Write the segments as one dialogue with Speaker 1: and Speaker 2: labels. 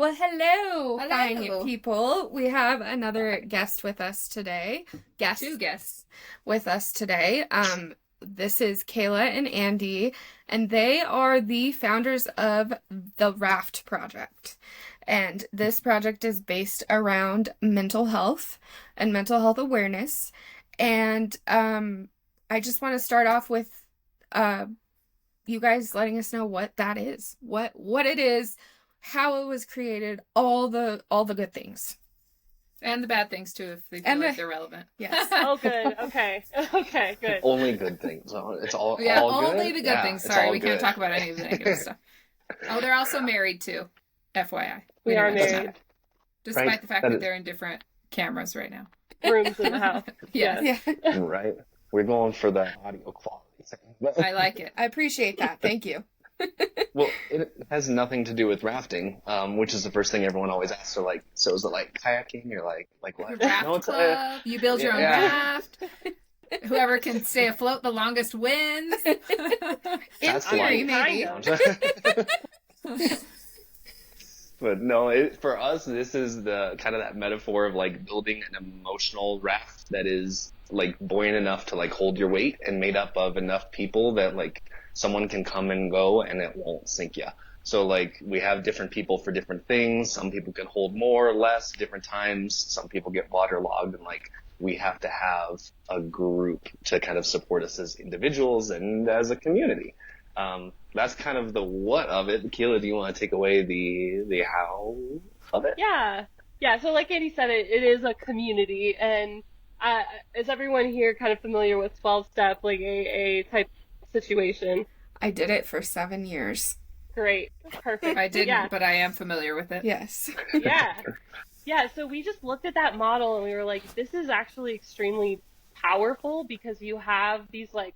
Speaker 1: Well, hello,
Speaker 2: Hello.
Speaker 1: fine people. We have another guest with us today.
Speaker 2: Two guests.
Speaker 1: With us today. This is Kayla and Andy, and they are the founders of the Raft Project. And this project is based around mental health and mental health awareness. And I just want to start off with you guys letting us know what that is, what it is, how it was created, all the good things.
Speaker 2: And the bad things, too, if they feel like they're relevant.
Speaker 1: Yes.
Speaker 3: Oh, good. Okay. Okay, good.
Speaker 4: Only good things. It's all
Speaker 2: Yeah,
Speaker 4: all good.
Speaker 2: only the good things.
Speaker 4: it's
Speaker 2: Sorry,
Speaker 4: all
Speaker 2: we can't
Speaker 4: good.
Speaker 2: talk about any of the negative stuff. Oh, they're also married, too. FYI.
Speaker 3: We are
Speaker 2: didn't mention
Speaker 3: married.
Speaker 2: that. Despite
Speaker 4: Right.
Speaker 2: the fact that they're in different cameras right now.
Speaker 3: Rooms in the house.
Speaker 2: Yes.
Speaker 1: Yeah.
Speaker 4: Right. We're going for the audio quality thing.
Speaker 2: I like it.
Speaker 1: I appreciate that. Thank you.
Speaker 4: Well, it has nothing to do with rafting, which is the first thing everyone always asks. So, so is it like kayaking or like what?
Speaker 2: Raft
Speaker 4: No, it's
Speaker 2: club. You build your own
Speaker 4: Yeah.
Speaker 2: raft. Whoever can stay afloat the longest wins.
Speaker 1: In
Speaker 4: That's
Speaker 1: theory,
Speaker 4: life.
Speaker 1: maybe.
Speaker 4: But no, for us, this is the kind of that metaphor of like building an emotional raft that is like buoyant enough to like hold your weight and made up of enough people that like someone can come and go and it won't sink you. So like we have different people for different things. Some people can hold more or less different times. Some people get waterlogged, and like we have to have a group to kind of support us as individuals and as a community. That's kind of the what of it. Kayla, do you want to take away the how of it?
Speaker 3: Yeah. Yeah, so like Andy said, it is a community, and is everyone here kind of familiar with 12-step, like AA type situation?
Speaker 1: I did it for 7 years.
Speaker 3: Great. Perfect.
Speaker 2: I didn't,
Speaker 3: Yeah.
Speaker 2: but I am familiar with it.
Speaker 1: Yes.
Speaker 3: Yeah. Yeah, so we just looked at that model and we were like, this is actually extremely powerful because you have these like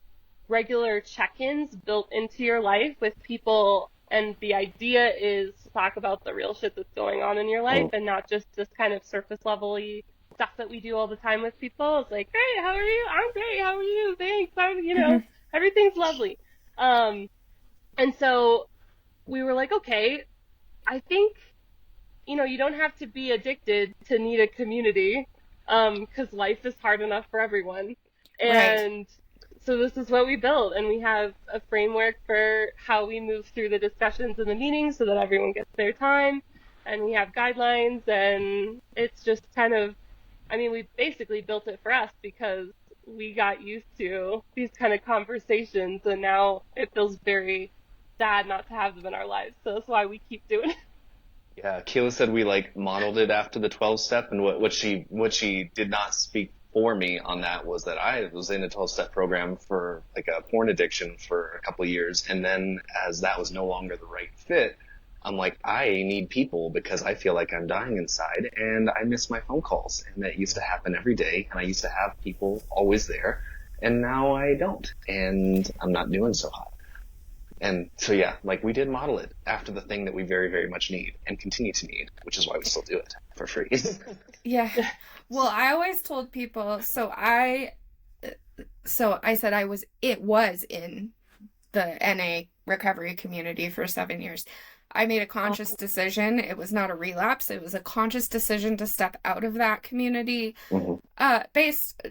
Speaker 3: regular check-ins built into your life with people, and the idea is to talk about the real shit that's going on in your life and not just this kind of surface level-y stuff that we do all the time with people. It's like, hey, how are you? I'm great. How are you? Thanks. Everything's lovely. And so we were like, okay, I think, you don't have to be addicted to need a community, because life is hard enough for everyone. And so this is what we built, and we have a framework for how we move through the discussions and the meetings so that everyone gets their time, and we have guidelines, and it's just kind of, we basically built it for us because we got used to these kind of conversations, and now it feels very sad not to have them in our lives. So that's why we keep doing it.
Speaker 4: Yeah, Kayla said we like modeled it after the 12-step, and what she did not speak for me on that was that I was in a 12-step program for like a porn addiction for a couple of years, and then as that was no longer the right fit, I'm like, I need people because I feel like I'm dying inside and I miss my phone calls, and that used to happen every day, and I used to have people always there, and now I don't, and I'm not doing so hot. And so, yeah, like we did model it after the thing that we very, very much need and continue to need, which is why we still do it for free.
Speaker 1: Yeah. Well, I always told people, I said it was in the NA recovery community for 7 years. I made a conscious decision. It was not a relapse. It was a conscious decision to step out of that community, based,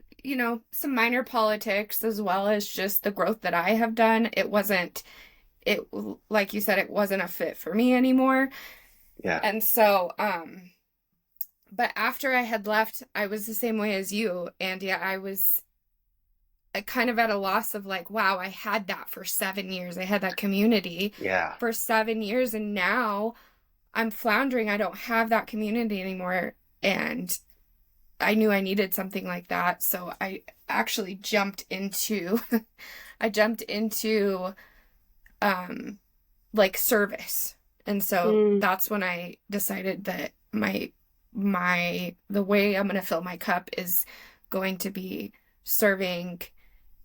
Speaker 1: some minor politics as well as just the growth that I have done. Like you said, it wasn't a fit for me anymore.
Speaker 4: Yeah.
Speaker 1: And so, but after I had left, I was the same way as you, Andy. I was kind of at a loss of like, wow, I had that for 7 years. I had that community for 7 years, and now I'm floundering. I don't have that community anymore, and I knew I needed something like that. So I actually jumped into like service. And so that's when I decided that the way I'm going to fill my cup is going to be serving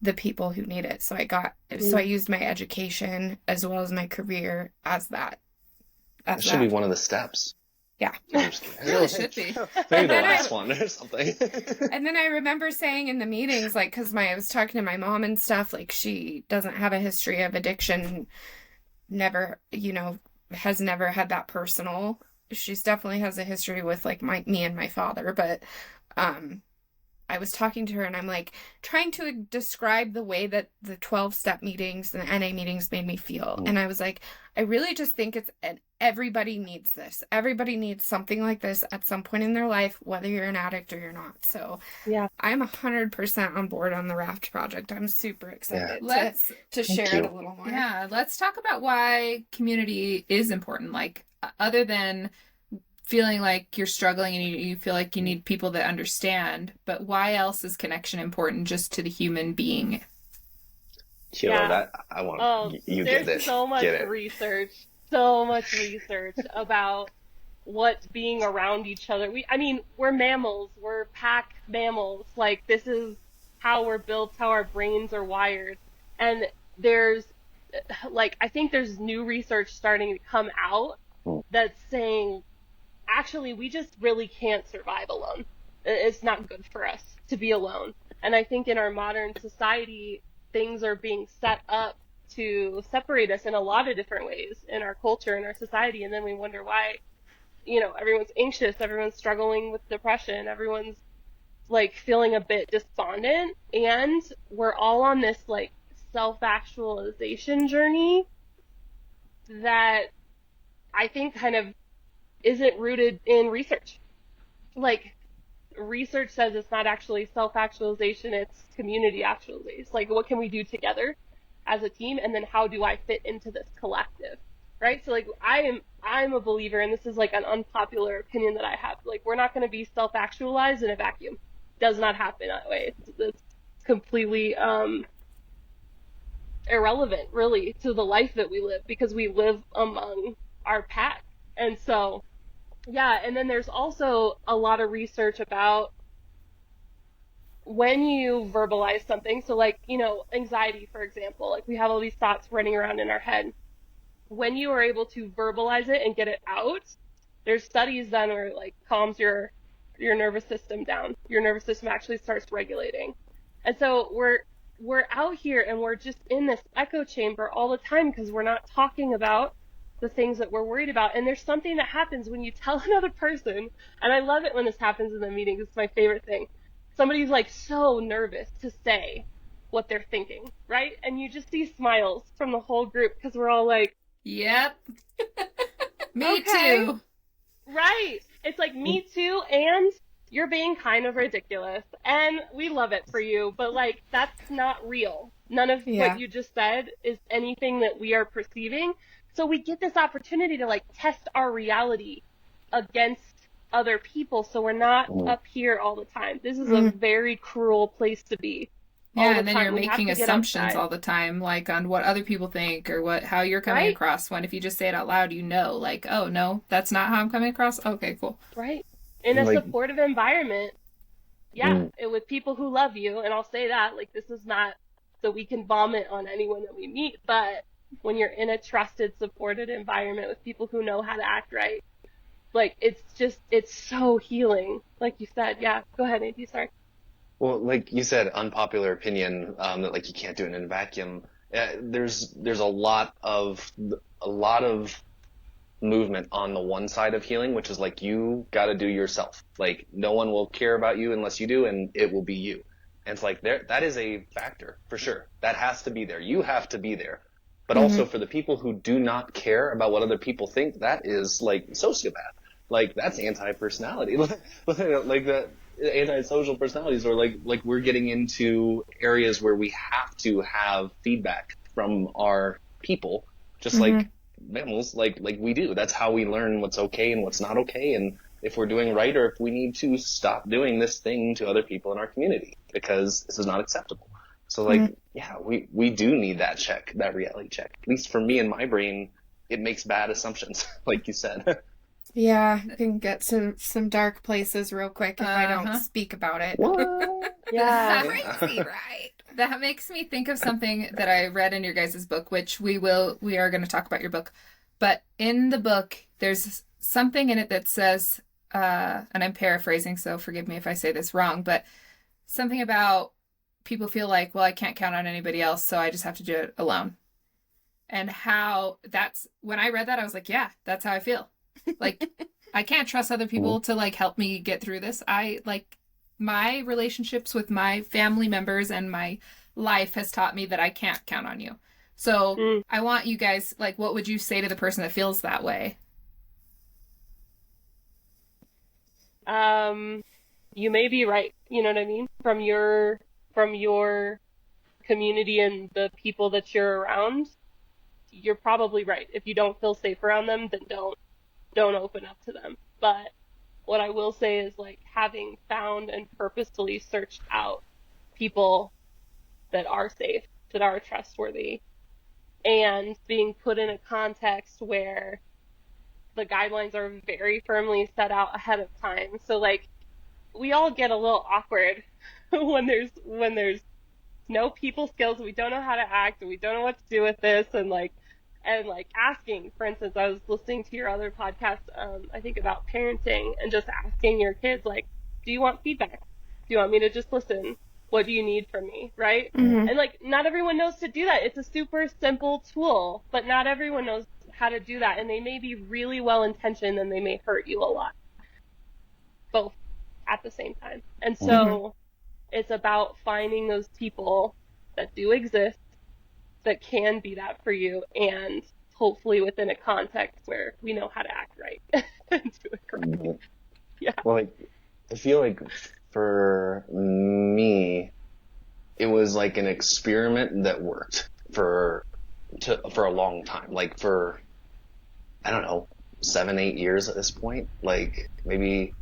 Speaker 1: the people who need it. So I used my education as well as my career as that.
Speaker 4: That should be one of the steps.
Speaker 1: Yeah.
Speaker 2: It really should be.
Speaker 4: Maybe the last one or something.
Speaker 1: And then I remember saying in the meetings, like, because I was talking to my mom and stuff, like, she doesn't have a history of addiction, never, has never had that personal she's definitely has a history with like me and my father, but I was talking to her and I'm like trying to describe the way that the 12-step meetings and the NA meetings made me feel. And I was like, I really just think everybody needs this. Everybody needs something like this at some point in their life, whether you're an addict or you're not. So
Speaker 3: Yeah.
Speaker 1: I'm 100% on board on the Raft Project. I'm super excited to share
Speaker 4: you.
Speaker 1: it a little more.
Speaker 2: Yeah, let's talk about why community is important. Like, other than feeling like you're struggling and you feel like you need people that understand, but why else is connection important just to the human being?
Speaker 4: Kayla, that I want you get
Speaker 3: There's
Speaker 4: it.
Speaker 3: so much
Speaker 4: Get it.
Speaker 3: research about what being around each other. We're mammals. We're pack mammals. Like, this is how we're built, how our brains are wired. And there's, like, I think there's new research starting to come out that's saying, actually, we just really can't survive alone. It's not good for us to be alone. And I think in our modern society, things are being set up to separate us in a lot of different ways in our culture, in our society. And then we wonder why, everyone's anxious, everyone's struggling with depression, everyone's like feeling a bit despondent. And we're all on this like self-actualization journey that I think kind of isn't rooted in research. Like, research says it's not actually self-actualization, it's community actualization. It's like, what can we do together as a team, and then how do I fit into this collective, right? So like, I'm a believer, and this is like an unpopular opinion that I have, like, we're not going to be self-actualized in a vacuum. Does not happen that way. It's completely irrelevant, really, to the life that we live, because we live among our pack. And so, yeah, and then there's also a lot of research about when you verbalize something. So like, anxiety, for example, like we have all these thoughts running around in our head. When you are able to verbalize it and get it out, there's studies done where it like calms your nervous system down. Your nervous system actually starts regulating. And so we're out here and we're just in this echo chamber all the time because we're not talking about the things that we're worried about. And there's something that happens when you tell another person, and I love it when this happens in the meetings. It's my favorite thing. Somebody's like so nervous to say what they're thinking, right? And you just see smiles from the whole group because we're all like,
Speaker 2: yep. Me
Speaker 3: okay.
Speaker 2: too.
Speaker 3: Right. It's like, me too, and you're being kind of ridiculous, and we love it for you, but like, that's not real. None of what you just said is anything that we are perceiving. So we get this opportunity to like test our reality against other people, so we're not up here all the time. This is a very cruel place to be.
Speaker 2: Yeah, and then you're making assumptions all the time, like on what other people think or how you're coming across, when if you just say it out loud, like, oh no, that's not how I'm coming across. Okay, cool.
Speaker 3: Right. In a supportive environment, with people who love you, and I'll say that, like, this is not so we can vomit on anyone that we meet, but when you're in a trusted, supported environment with people who know how to act right, like, it's so healing. Like you said. Yeah, go ahead, Andy, sorry.
Speaker 4: Well, like you said, unpopular opinion, that like you can't do it in a vacuum. There's a lot of movement on the one side of healing, which is like, you got to do yourself. Like, no one will care about you unless you do, and it will be you. And it's like, that is a factor for sure. That has to be there. You have to be there. But also for the people who do not care about what other people think, that is like sociopath. Like, that's anti-personality. Like the antisocial personalities, or like we're getting into areas where we have to have feedback from our people, just like mammals, like we do. That's how we learn what's okay and what's not okay, and if we're doing right, or if we need to stop doing this thing to other people in our community because this is not acceptable. So like, we do need that check, that reality check. At least for me and my brain, it makes bad assumptions, like you said.
Speaker 1: Yeah, I can get to some dark places real quick if I don't speak about it.
Speaker 3: Yeah.
Speaker 1: Crazy, right?
Speaker 2: That makes me think of something that I read in your guys' book, which we are going to talk about your book. But in the book, there's something in it that says, and I'm paraphrasing, so forgive me if I say this wrong, but something about people feel like, well, I can't count on anybody else, so I just have to do it alone. And how when I read that, I was like, yeah, that's how I feel. Like, I can't trust other people to like help me get through this. I like my relationships with my family members and my life has taught me that I can't count on you. So
Speaker 3: Mm.
Speaker 2: I want you guys, like, what would you say to the person that feels that way?
Speaker 3: You may be right. You know what I mean? From your community and the people that you're around, you're probably right. If you don't feel safe around them, then don't open up to them. But what I will say is like having found and purposefully searched out people that are safe, that are trustworthy, and being put in a context where the guidelines are very firmly set out ahead of time. So like we all get a little awkward when there's no people skills, we don't know how to act, and we don't know what to do with this, and asking, for instance, I was listening to your other podcast, I think about parenting, and just asking your kids, like, do you want feedback? Do you want me to just listen? What do you need from me? Right? And like, not everyone knows to do that. It's a super simple tool, but not everyone knows how to do that. And they may be really well intentioned and they may hurt you a lot. Both at the same time. And so it's about finding those people that do exist that can be that for you, and hopefully within a context where we know how to act right and do it correctly. Yeah.
Speaker 4: Well, like, I feel like for me, it was like an experiment that worked for a long time. Like for, I don't know, 7-8 years at this point. Like maybe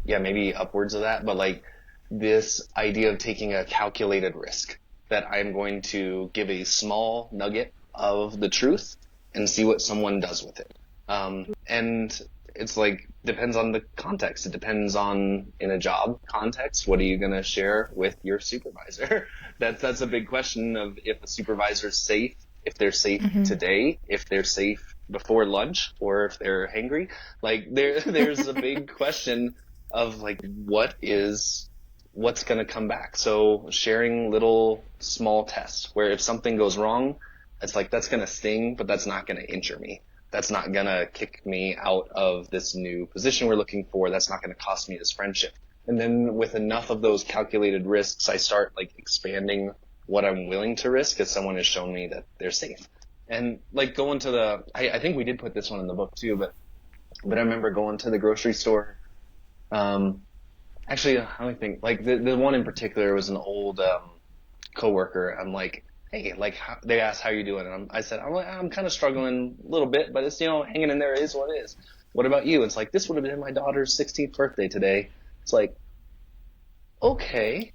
Speaker 4: upwards of that. But like this idea of taking a calculated risk, that I'm going to give a small nugget of the truth and see what someone does with it. And it's like, depends on the context. It depends on, in a job context, what are you going to share with your supervisor? That's a big question of if a supervisor's safe, if they're safe today, if they're safe before lunch, or if they're hangry. Like there's a big question of like, what's going to come back. So sharing little small tests where if something goes wrong, it's like, that's going to sting, but that's not going to injure me. That's not going to kick me out of this new position we're looking for. That's not going to cost me this friendship. And then with enough of those calculated risks, I start like expanding what I'm willing to risk as someone has shown me that they're safe. And like going to I think we did put this one in the book too, but I remember going to the grocery store. Actually, I don't think, like, the one in particular was an old coworker. I'm like, hey, like, they asked how you doing, and I said, I'm kind of struggling a little bit, but it's, hanging in there is what it is. What about you? It's like, this would have been my daughter's 16th birthday today. It's like, okay.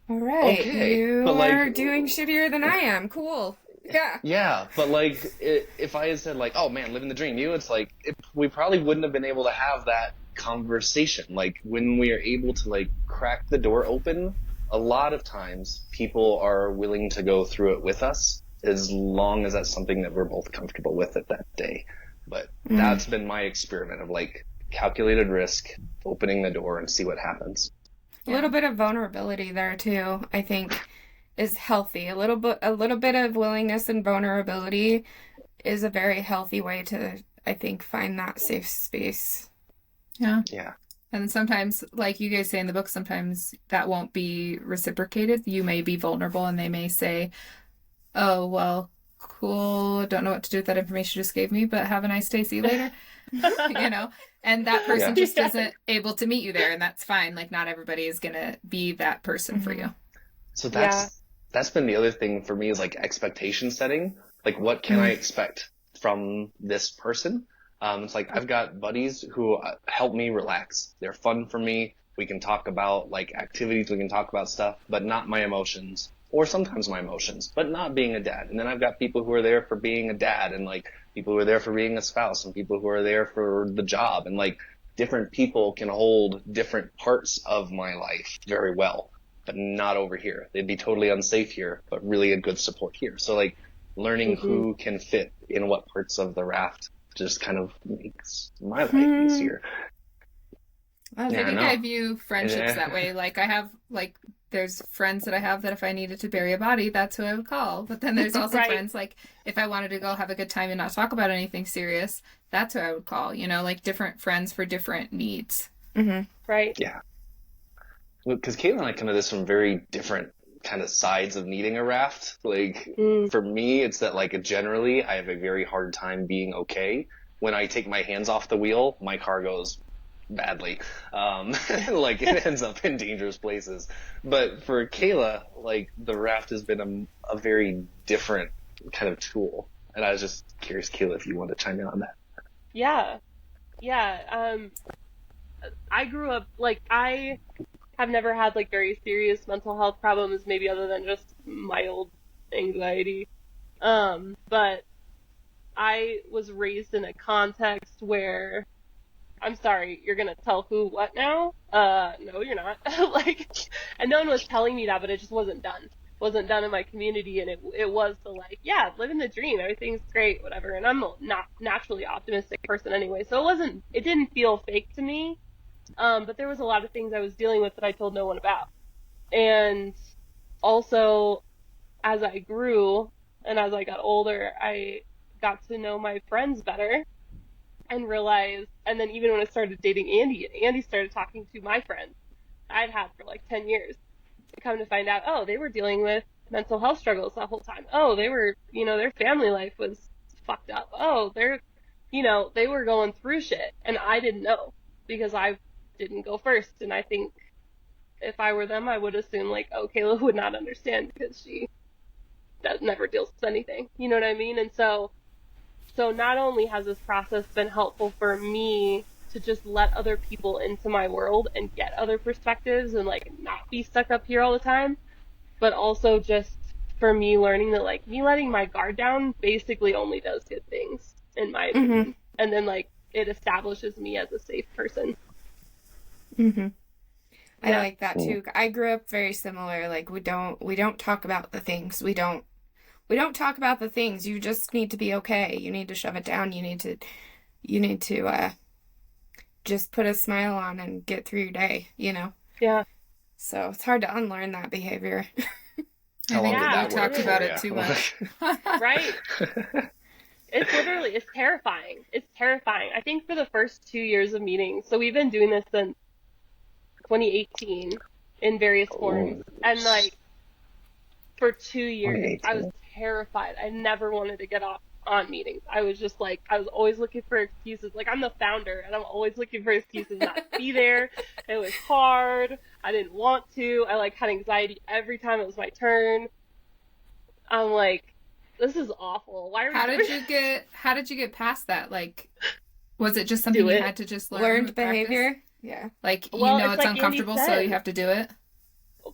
Speaker 1: All right.
Speaker 4: Okay.
Speaker 1: You
Speaker 4: but like,
Speaker 1: are doing shittier than I am. Cool. Yeah.
Speaker 4: Yeah, but like, if I had said like, oh man, living the dream, it's like, we probably wouldn't have been able to have that conversation. Like when we are able to like crack the door open, a lot of times people are willing to go through it with us as long as that's something that we're both comfortable with at that day. But that's been my experiment of like calculated risk, opening the door and see what happens.
Speaker 1: A little bit of vulnerability there too, I think, is healthy. A little bit of willingness and vulnerability is a very healthy way to, I think, find that safe space.
Speaker 2: Yeah.
Speaker 4: Yeah.
Speaker 2: And sometimes, like you guys say in the book, sometimes that won't be reciprocated. You may be vulnerable and they may say, oh, well, cool, don't know what to do with that information you just gave me, but have a nice day, see you later. And that person just isn't able to meet you there, and that's fine. Like, not everybody is going to be that person for you.
Speaker 4: So that's been the other thing for me, is like expectation setting. Like, what can I expect from this person? It's like, I've got buddies who help me relax. They're fun for me. We can talk about like activities. We can talk about stuff, but not my emotions, or sometimes my emotions, but not being a dad. And then I've got people who are there for being a dad, and like people who are there for being a spouse, and people who are there for the job. And like different people can hold different parts of my life very well, but not over here. They'd be totally unsafe here, but really a good support here. So like learning who can fit in what parts of the raft just kind of makes my life easier.
Speaker 2: I think I view friendships that way. Like, I have, like, there's friends that I have that if I needed to bury a body, that's who I would call. But then there's also friends, like, if I wanted to go have a good time and not talk about anything serious, That's what I would call, like different friends for different needs.
Speaker 1: Mm-hmm.
Speaker 3: Right.
Speaker 4: Yeah. Well, because Kayla and I kind of did some very different kind of sides of needing a raft. Like, for me, it's that, like, generally I have a very hard time being okay. When I take my hands off the wheel, my car goes badly. Like, it ends up in dangerous places. But for Kayla, like, the raft has been a very different kind of tool. And I was just curious, Kayla, if you want to chime in on that.
Speaker 3: Yeah. Yeah. I grew up, like, I have never had, like, very serious mental health problems, maybe other than just mild anxiety. But I was raised in a context where, I'm sorry, you're gonna tell who what now? No, you're not. Like, and no one was telling me that, but it just wasn't done. Wasn't done in my community, and it was the, like, yeah, living the dream, everything's great, whatever. And I'm not naturally optimistic person anyway, so it didn't feel fake to me. But there was a lot of things I was dealing with that I told no one about. And also, as I grew and as I got older, I got to know my friends better and realized, and then even when I started dating Andy started talking to my friends I'd had for like 10 years. And come to find out, oh, they were dealing with mental health struggles that whole time. Oh, they were, their family life was fucked up. Oh, they were going through shit. And I didn't know because I didn't go first. And I think if I were them, I would assume, like, oh, Kayla would not understand because she never deals with anything. You know what I mean? And so not only has this process been helpful for me to just let other people into my world and get other perspectives and, like, not be stuck up here all the time, but also just for me learning that, like, me letting my guard down basically only does good things, in my opinion.
Speaker 1: Mm-hmm.
Speaker 3: And then, like, it establishes me as a safe person.
Speaker 1: Mm-hmm. I
Speaker 3: Yeah.
Speaker 1: like that too. I grew up very similar. Like, we don't talk about the things. We don't talk about the things. You just need to be okay. You need to shove it down. You need to just put a smile on and get through your day,
Speaker 3: Yeah.
Speaker 1: So it's hard to unlearn that behavior.
Speaker 2: I think
Speaker 3: Yeah,
Speaker 2: we talked about it too much.
Speaker 3: Right. It's terrifying. It's terrifying. I think for the first 2 years of meetings, so we've been doing this since 2018 in various forms. And, like, for 2 years, I was terrified. I never wanted to get off on meetings. I was just like, I was always looking for excuses. Like, I'm the founder, and I'm always looking for excuses not to be there. It was hard. I didn't want to. I, like, had anxiety every time it was my turn. I'm like, this is awful. Why are we
Speaker 2: How did you get past that? Like, was it just something you had to just learn
Speaker 1: Learned
Speaker 2: with practice?
Speaker 1: behavior? Yeah.
Speaker 2: Like,
Speaker 3: Well,
Speaker 2: it's
Speaker 3: it's like
Speaker 2: uncomfortable,
Speaker 3: Andy
Speaker 2: so
Speaker 3: said.
Speaker 2: you have to do it?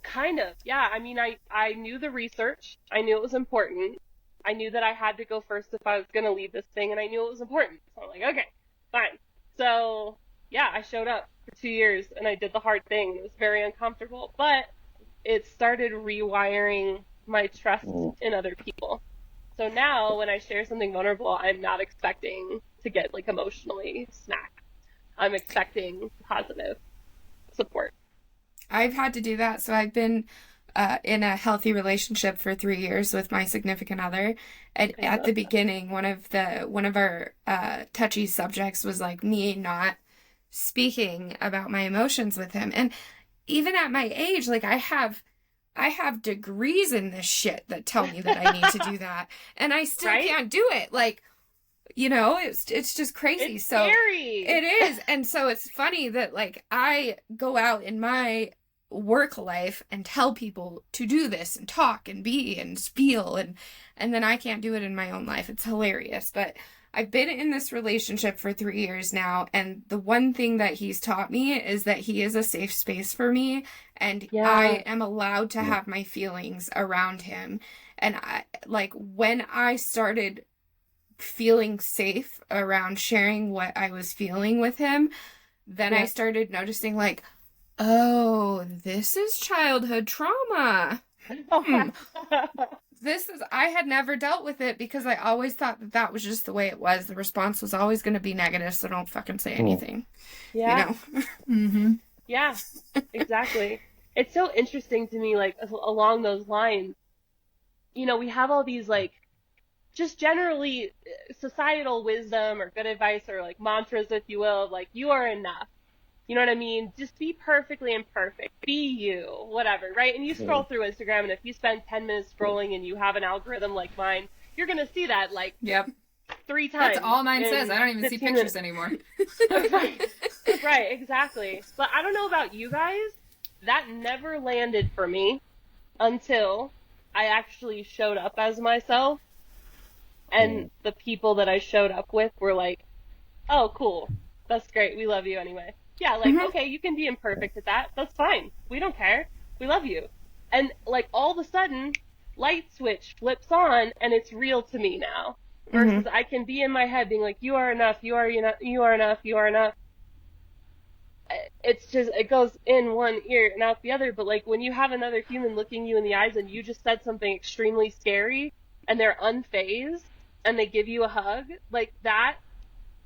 Speaker 3: Kind of, yeah. I mean, I knew the research. I knew it was important. I knew that I had to go first if I was going to lead this thing, and I knew it was important. So I'm like, okay, fine. So, yeah, I showed up for 2 years, and I did the hard thing. It was very uncomfortable, but it started rewiring my trust in other people. So now, when I share something vulnerable, I'm not expecting to get, like, emotionally smacked. I'm expecting positive support.
Speaker 1: I've had to do that. So I've been in a healthy relationship for 3 years with my significant other. And at the beginning, one of our touchy subjects was, like, me not speaking about my emotions with him. And even at my age, like, I have degrees in this shit that tell me that I need to do that, and I still can't do it. Like, it's just crazy.
Speaker 3: It's
Speaker 1: so
Speaker 3: scary.
Speaker 1: it is. And so it's funny that, like, I go out in my work life and tell people to do this and talk and be and feel, and then I can't do it in my own life. It's hilarious. But I've been in this relationship for 3 years now, and the one thing that he's taught me is that he is a safe space for me, and I am allowed to have my feelings around him. And when I started feeling safe around sharing what I was feeling with him, then I started noticing, like, oh, this is childhood trauma. I had never dealt with it because I always thought that was just the way it was. The response was always going to be negative, so don't fucking say anything.
Speaker 3: Yeah.
Speaker 1: Mm-hmm.
Speaker 3: Yeah, exactly. It's so interesting to me, like, along those lines, we have all these, like, just generally societal wisdom or good advice or like mantras, if you will, of like, you are enough. You know what I mean? Just be perfectly imperfect. Be you, whatever, right? And you scroll through Instagram, and if you spend 10 minutes scrolling and you have an algorithm like mine, you're going to see that like
Speaker 2: Yep.
Speaker 3: 3 times.
Speaker 2: That's all mine says. I don't even see pictures anymore.
Speaker 3: Right, exactly. But I don't know about you guys. That never landed for me until I actually showed up as myself. And the people that I showed up with were like, oh, cool. That's great. We love you anyway. Yeah, like, okay, you can be imperfect at that. That's fine. We don't care. We love you. And, like, all of a sudden, light switch flips on, and it's real to me now. Versus I can be in my head being like, you are enough, you are enough, you are enough, you are enough. It's just, it goes in one ear and out the other. But, like, when you have another human looking you in the eyes and you just said something extremely scary, and they're unfazed, and they give you a hug, like, that's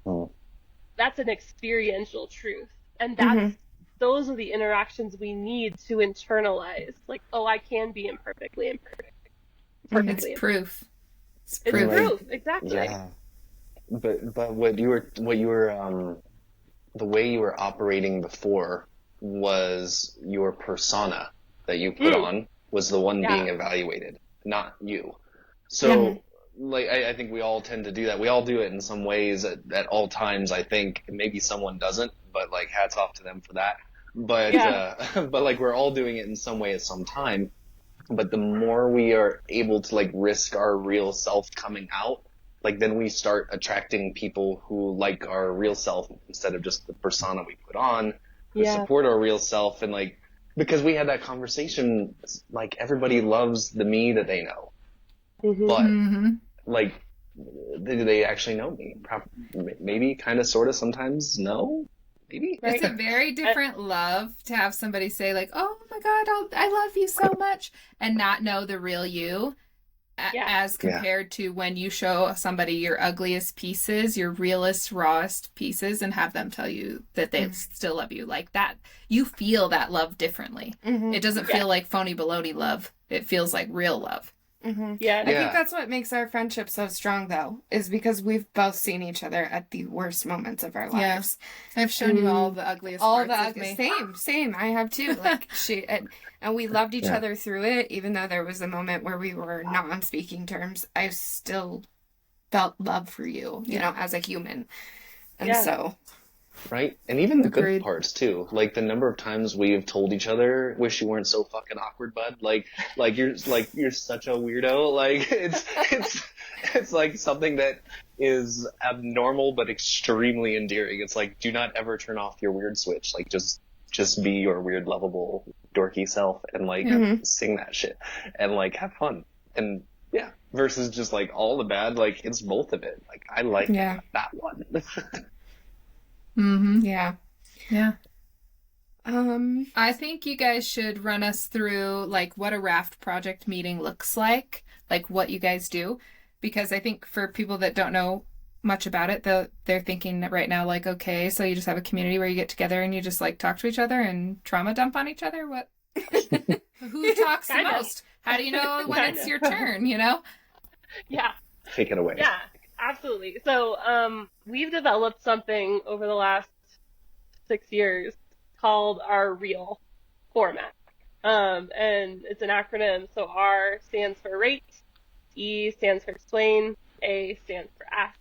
Speaker 3: an experiential truth. And that's those are the interactions we need to internalize. Like, oh, I can be imperfectly imperfect.
Speaker 2: It's proof.
Speaker 3: It's proof, exactly.
Speaker 4: Yeah. But what you were the way you were operating before was your persona that you put on was the one being evaluated, not you. So like I think we all tend to do that. We all do it in some ways at all times, I think. Maybe someone doesn't, but like hats off to them for that. But but like we're all doing it in some way at some time. But the more we are able to like risk our real self coming out, like then we start attracting people who like our real self instead of just the persona we put on, who support our real self. And like, because we had that conversation, like everybody loves the me that they know. But like, do they actually know me? Maybe, kind of, sort of, sometimes, no, maybe.
Speaker 2: It's a very different love to have somebody say like, oh my God, I love you so much, and not know the real you, as compared to when you show somebody your ugliest pieces, your realest, rawest pieces, and have them tell you that they still love you. Like that, you feel that love differently. It doesn't feel like phony baloney love. It feels like real love.
Speaker 1: I think that's what makes our friendship so strong, though, is because we've both seen each other at the worst moments of our lives.
Speaker 2: I've shown you all the ugliest parts of me.
Speaker 1: Same. I have too. Like and we loved each other through it, even though there was a moment where we were not on speaking terms. I still felt love for you, you know, as a human, and so.
Speaker 4: Right? And even the good parts too. Like the number of times we've told each other, wish you weren't so fucking awkward, bud. Like you're such a weirdo. Like it's like something that is abnormal but extremely endearing. It's like, do not ever turn off your weird switch. Like just be your weird, lovable, dorky self and like sing that shit and like have fun. And versus just like all the bad, like it's both of it. Like I like that one.
Speaker 2: Yeah. I think you guys should run us through like what a Raft Project meeting looks like what you guys do, because I think for people that don't know much about it, they're thinking right now like, okay, so you just have a community where you get together and you just like talk to each other and trauma dump on each other. What? Who talks the most? How do you know when it's your turn? You know?
Speaker 3: Yeah.
Speaker 4: Take it away.
Speaker 3: Yeah. Absolutely. So, we've developed something over the last 6 years called our REAL format. And it's an acronym. So R stands for rate, E stands for explain, A stands for ask,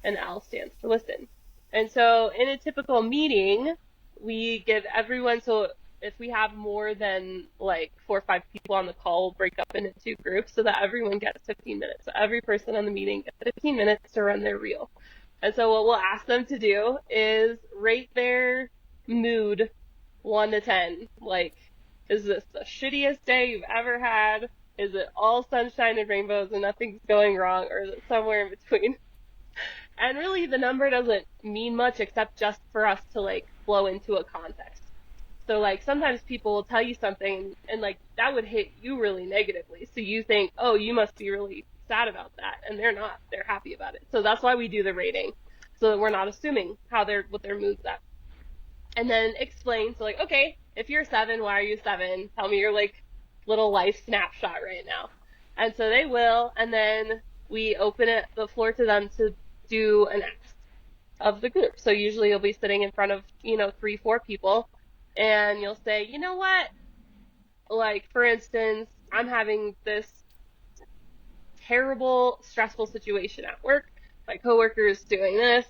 Speaker 3: and L stands for listen. And so in a typical meeting, we give everyone, so if we have more than like 4 or 5 people on the call, we'll break up into 2 groups so that everyone gets 15 minutes. So every person on the meeting gets 15 minutes to run their reel. And so what we'll ask them to do is rate their mood 1 to 10. Like, is this the shittiest day you've ever had? Is it all sunshine and rainbows and nothing's going wrong? Or is it somewhere in between? And really the number doesn't mean much except just for us to like flow into a context. So, like, sometimes people will tell you something and, like, that would hit you really negatively. So you think, oh, you must be really sad about that. And they're not. They're happy about it. So that's why we do the rating. So that we're not assuming what their mood's at. And then explain. So, like, okay, if you're 7, why are you 7? Tell me your, like, little life snapshot right now. And so they will. And then we open the floor to them to do an ask of the group. So usually you'll be sitting in front of, 3, 4 people, and you'll say, you know what? Like, for instance, I'm having this terrible, stressful situation at work. My coworker is doing this.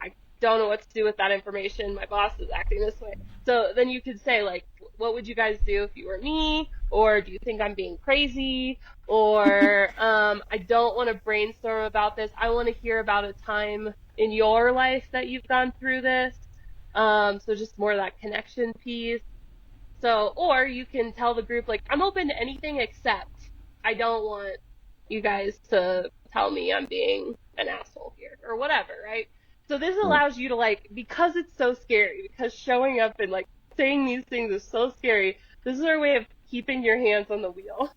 Speaker 3: I don't know what to do with that information. My boss is acting this way. So then you could say, like, what would you guys do if you were me? Or do you think I'm being crazy? Or I don't want to brainstorm about this. I want to hear about a time in your life that you've gone through this. So just more of that connection piece. So, or you can tell the group, like, I'm open to anything except I don't want you guys to tell me I'm being an asshole here or whatever, right? So this allows you to, like, because it's so scary, because showing up and, like, saying these things is so scary, this is our way of keeping your hands on the wheel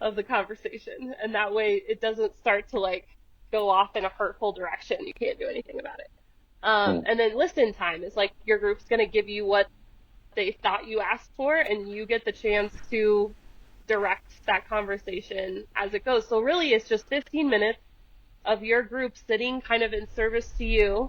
Speaker 3: of the conversation. And that way it doesn't start to, like, go off in a hurtful direction. You can't do anything about it. And then listen time is, like, your group's going to give you what they thought you asked for, and you get the chance to direct that conversation as it goes. So really it's just 15 minutes of your group sitting kind of in service to you,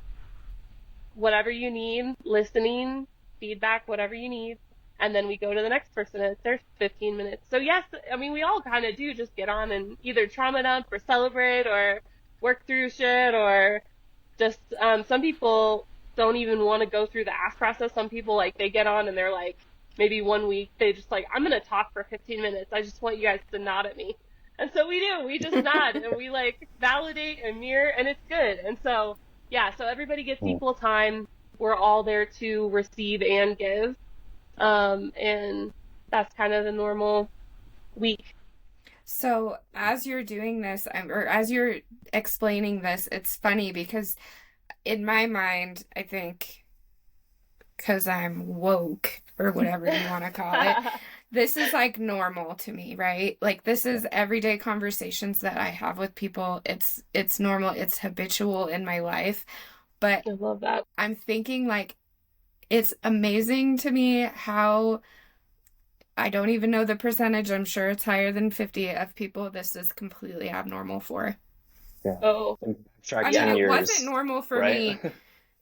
Speaker 3: whatever you need, listening, feedback, whatever you need, and then we go to the next person and it's their 15 minutes. So yes, I mean, we all kind of do just get on and either trauma dump or celebrate or work through shit, or just some people don't even want to go through the ask process. Some people, like, they get on and they're like, maybe one week they just like, I'm going to talk for 15 minutes. I just want you guys to nod at me. And so we do. We just nod and we, like, validate and mirror, and it's good. And so, yeah, so everybody gets equal time. We're all there to receive and give. And that's kind of the normal week.
Speaker 1: So as you're doing this, or as you're explaining this, it's funny because in my mind, I think, because I'm woke or whatever you want to call it, this is like normal to me, right? Like, this is everyday conversations that I have with people. It's normal. It's habitual in my life. But
Speaker 3: I love that.
Speaker 1: I'm thinking, like, it's amazing to me how, I don't even know the percentage, I'm sure it's higher than 50, of people this is completely abnormal for.
Speaker 4: Yeah.
Speaker 3: Oh.
Speaker 1: I mean, it wasn't normal for me.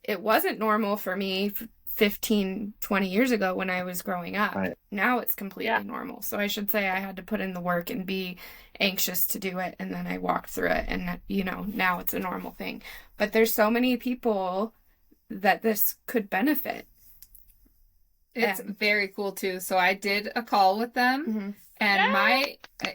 Speaker 1: It wasn't normal for me 15, 20 years ago when I was growing up.
Speaker 4: Right.
Speaker 1: Now it's completely normal. So I should say I had to put in the work and be anxious to do it. And then I walked through it, and, now it's a normal thing. But there's so many people that this could benefit.
Speaker 2: It's very cool too. So I did a call with them, and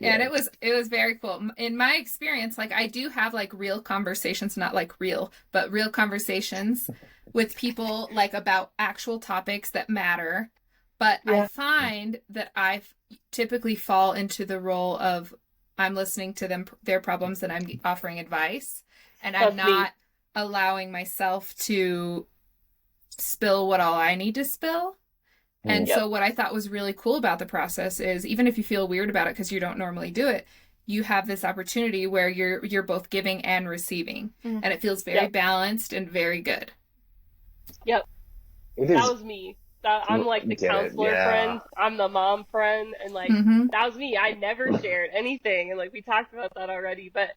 Speaker 2: and it was very cool. In my experience, like, I do have, like, real conversations, not like real, but real conversations with people, like, about actual topics that matter. But I find that I typically fall into the role of, I'm listening to their problems, and I'm offering advice, and I'm not allowing myself to spill what all I need to spill. And so what I thought was really cool about the process is, even if you feel weird about it because you don't normally do it, you have this opportunity where you're both giving and receiving, and it feels very balanced and very good.
Speaker 3: Yep. That was me. I'm like the counselor friend. I'm the mom friend, and, like, that was me. I never shared anything, and, like, we talked about that already, but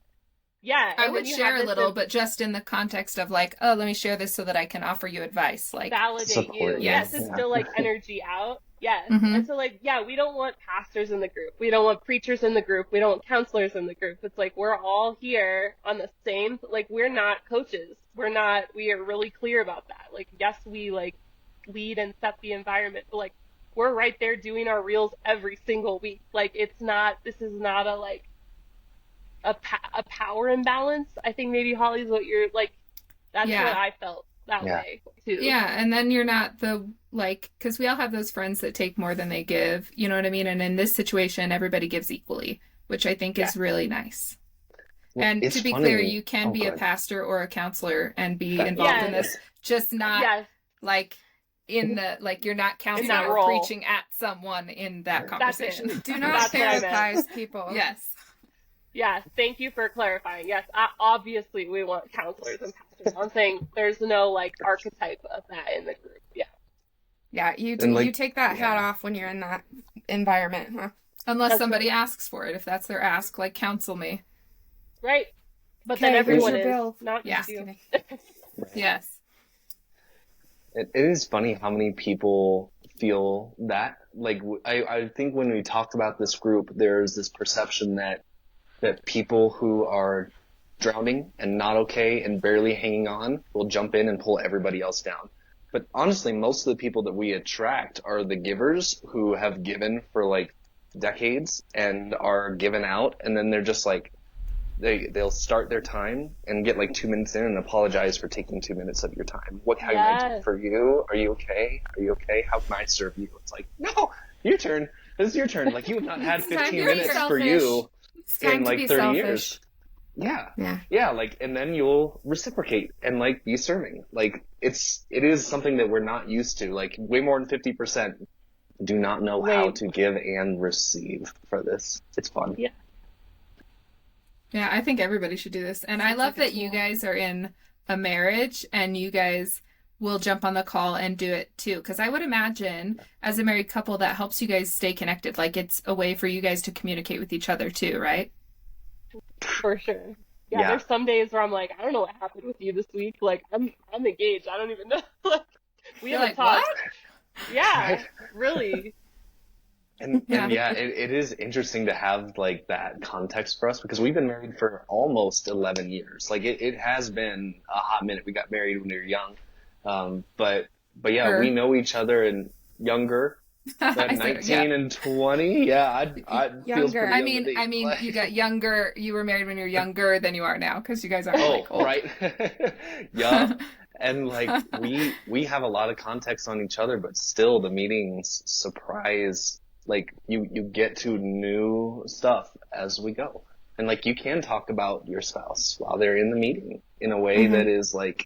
Speaker 3: yeah.
Speaker 2: I would share a little, but just in the context of, like, oh, let me share this so that I can offer you advice. Like,
Speaker 3: validate
Speaker 4: support,
Speaker 3: you. Yes, it's still, like, energy out. Yes. And so, like, we don't want pastors in the group. We don't want preachers in the group. We don't want counselors in the group. It's like, we're all here on the same, like, we're not coaches. We are really clear about that. Like, yes, we, like, lead and set the environment, but, like, we're right there doing our reels every single week. Like, this is not a, like, a power imbalance. I think maybe, Holly's what you're, like, that's what I felt that way too.
Speaker 2: Yeah, and then you're not because we all have those friends that take more than they give, you know what I mean? And in this situation, everybody gives equally, which I think is really nice. Well, and to be clear, you can be a pastor or a counselor and be involved in this, just not like in the, like, you're not counseling or preaching at someone in that conversation.
Speaker 1: Do not therapize people.
Speaker 2: Yes.
Speaker 3: Yeah, thank you for clarifying. Yes, obviously we want counselors and pastors. I'm saying there's no, like, archetype of that in the group. Yeah.
Speaker 1: Yeah, you take that hat off when you're in that environment, huh?
Speaker 2: Unless somebody asks for it. If that's their ask, like, counsel me.
Speaker 3: Right. But then
Speaker 1: Okay, here's
Speaker 3: everyone
Speaker 1: your
Speaker 3: is,
Speaker 1: bill.
Speaker 3: not
Speaker 2: Yeah.
Speaker 3: just you.
Speaker 2: Yes.
Speaker 4: It is funny how many people feel that. Like, I think when we talked about this group, there's this perception that people who are drowning and not okay and barely hanging on will jump in and pull everybody else down. But honestly, most of the people that we attract are the givers who have given for like decades and are given out, and then they're just like, they'll start their time and get like 2 minutes in and apologize for taking 2 minutes of your time. What can I do
Speaker 3: Yes.
Speaker 4: for you? Are you okay? Are you okay? How can I serve you? It's like, no, your turn. This is your turn. Like, you have not had
Speaker 1: It's time
Speaker 4: 15
Speaker 1: to be
Speaker 4: minutes for
Speaker 1: selfish.
Speaker 4: you
Speaker 1: It's time
Speaker 4: in
Speaker 1: to
Speaker 4: like
Speaker 1: be
Speaker 4: 30
Speaker 1: selfish.
Speaker 4: years. Yeah.
Speaker 1: Yeah.
Speaker 4: Like, and then you'll reciprocate and like be serving. Like, it is something that we're not used to. Like, way more than 50% do not know how
Speaker 3: Wait.
Speaker 4: to give and receive for this. It's fun.
Speaker 3: Yeah.
Speaker 2: Yeah, I think everybody should do this. And I
Speaker 1: Sounds
Speaker 2: love
Speaker 1: like a
Speaker 2: that you
Speaker 1: tool.
Speaker 2: guys are in a marriage and you guys will jump on the call and do it too. Because I would imagine as a married couple, that helps you guys stay connected. Like it's a way for you guys to communicate with each other too, right?
Speaker 3: For sure. Yeah,
Speaker 4: Yeah.
Speaker 3: there's some days where I'm like, I don't know what happened with you this week. Like, I'm engaged. I don't even know. Like, we
Speaker 2: You're
Speaker 3: haven't
Speaker 2: like,
Speaker 3: talked.
Speaker 2: what?
Speaker 3: Yeah,
Speaker 4: Right.
Speaker 3: really.
Speaker 4: And
Speaker 2: Yeah.
Speaker 4: it is interesting to have like that context for us because we've been married for almost 11 years. Like it has been a hot minute. We got married when we were young. But yeah,
Speaker 2: Sure.
Speaker 4: we know each other and younger
Speaker 2: I
Speaker 4: than
Speaker 2: said,
Speaker 4: 19
Speaker 2: yeah.
Speaker 4: and 20. Yeah, I'd feels
Speaker 1: Younger.
Speaker 4: pretty
Speaker 2: I
Speaker 4: young
Speaker 2: mean,
Speaker 4: to me. Like,
Speaker 2: you got younger. You were married when you were younger than you are now because you guys aren't
Speaker 4: oh,
Speaker 2: like old.
Speaker 4: right. Yeah. And like we have a lot of context on each other, but still the meetings surprise, like you get to new stuff as we go. And like you can talk about your spouse while they're in the meeting in a way that is like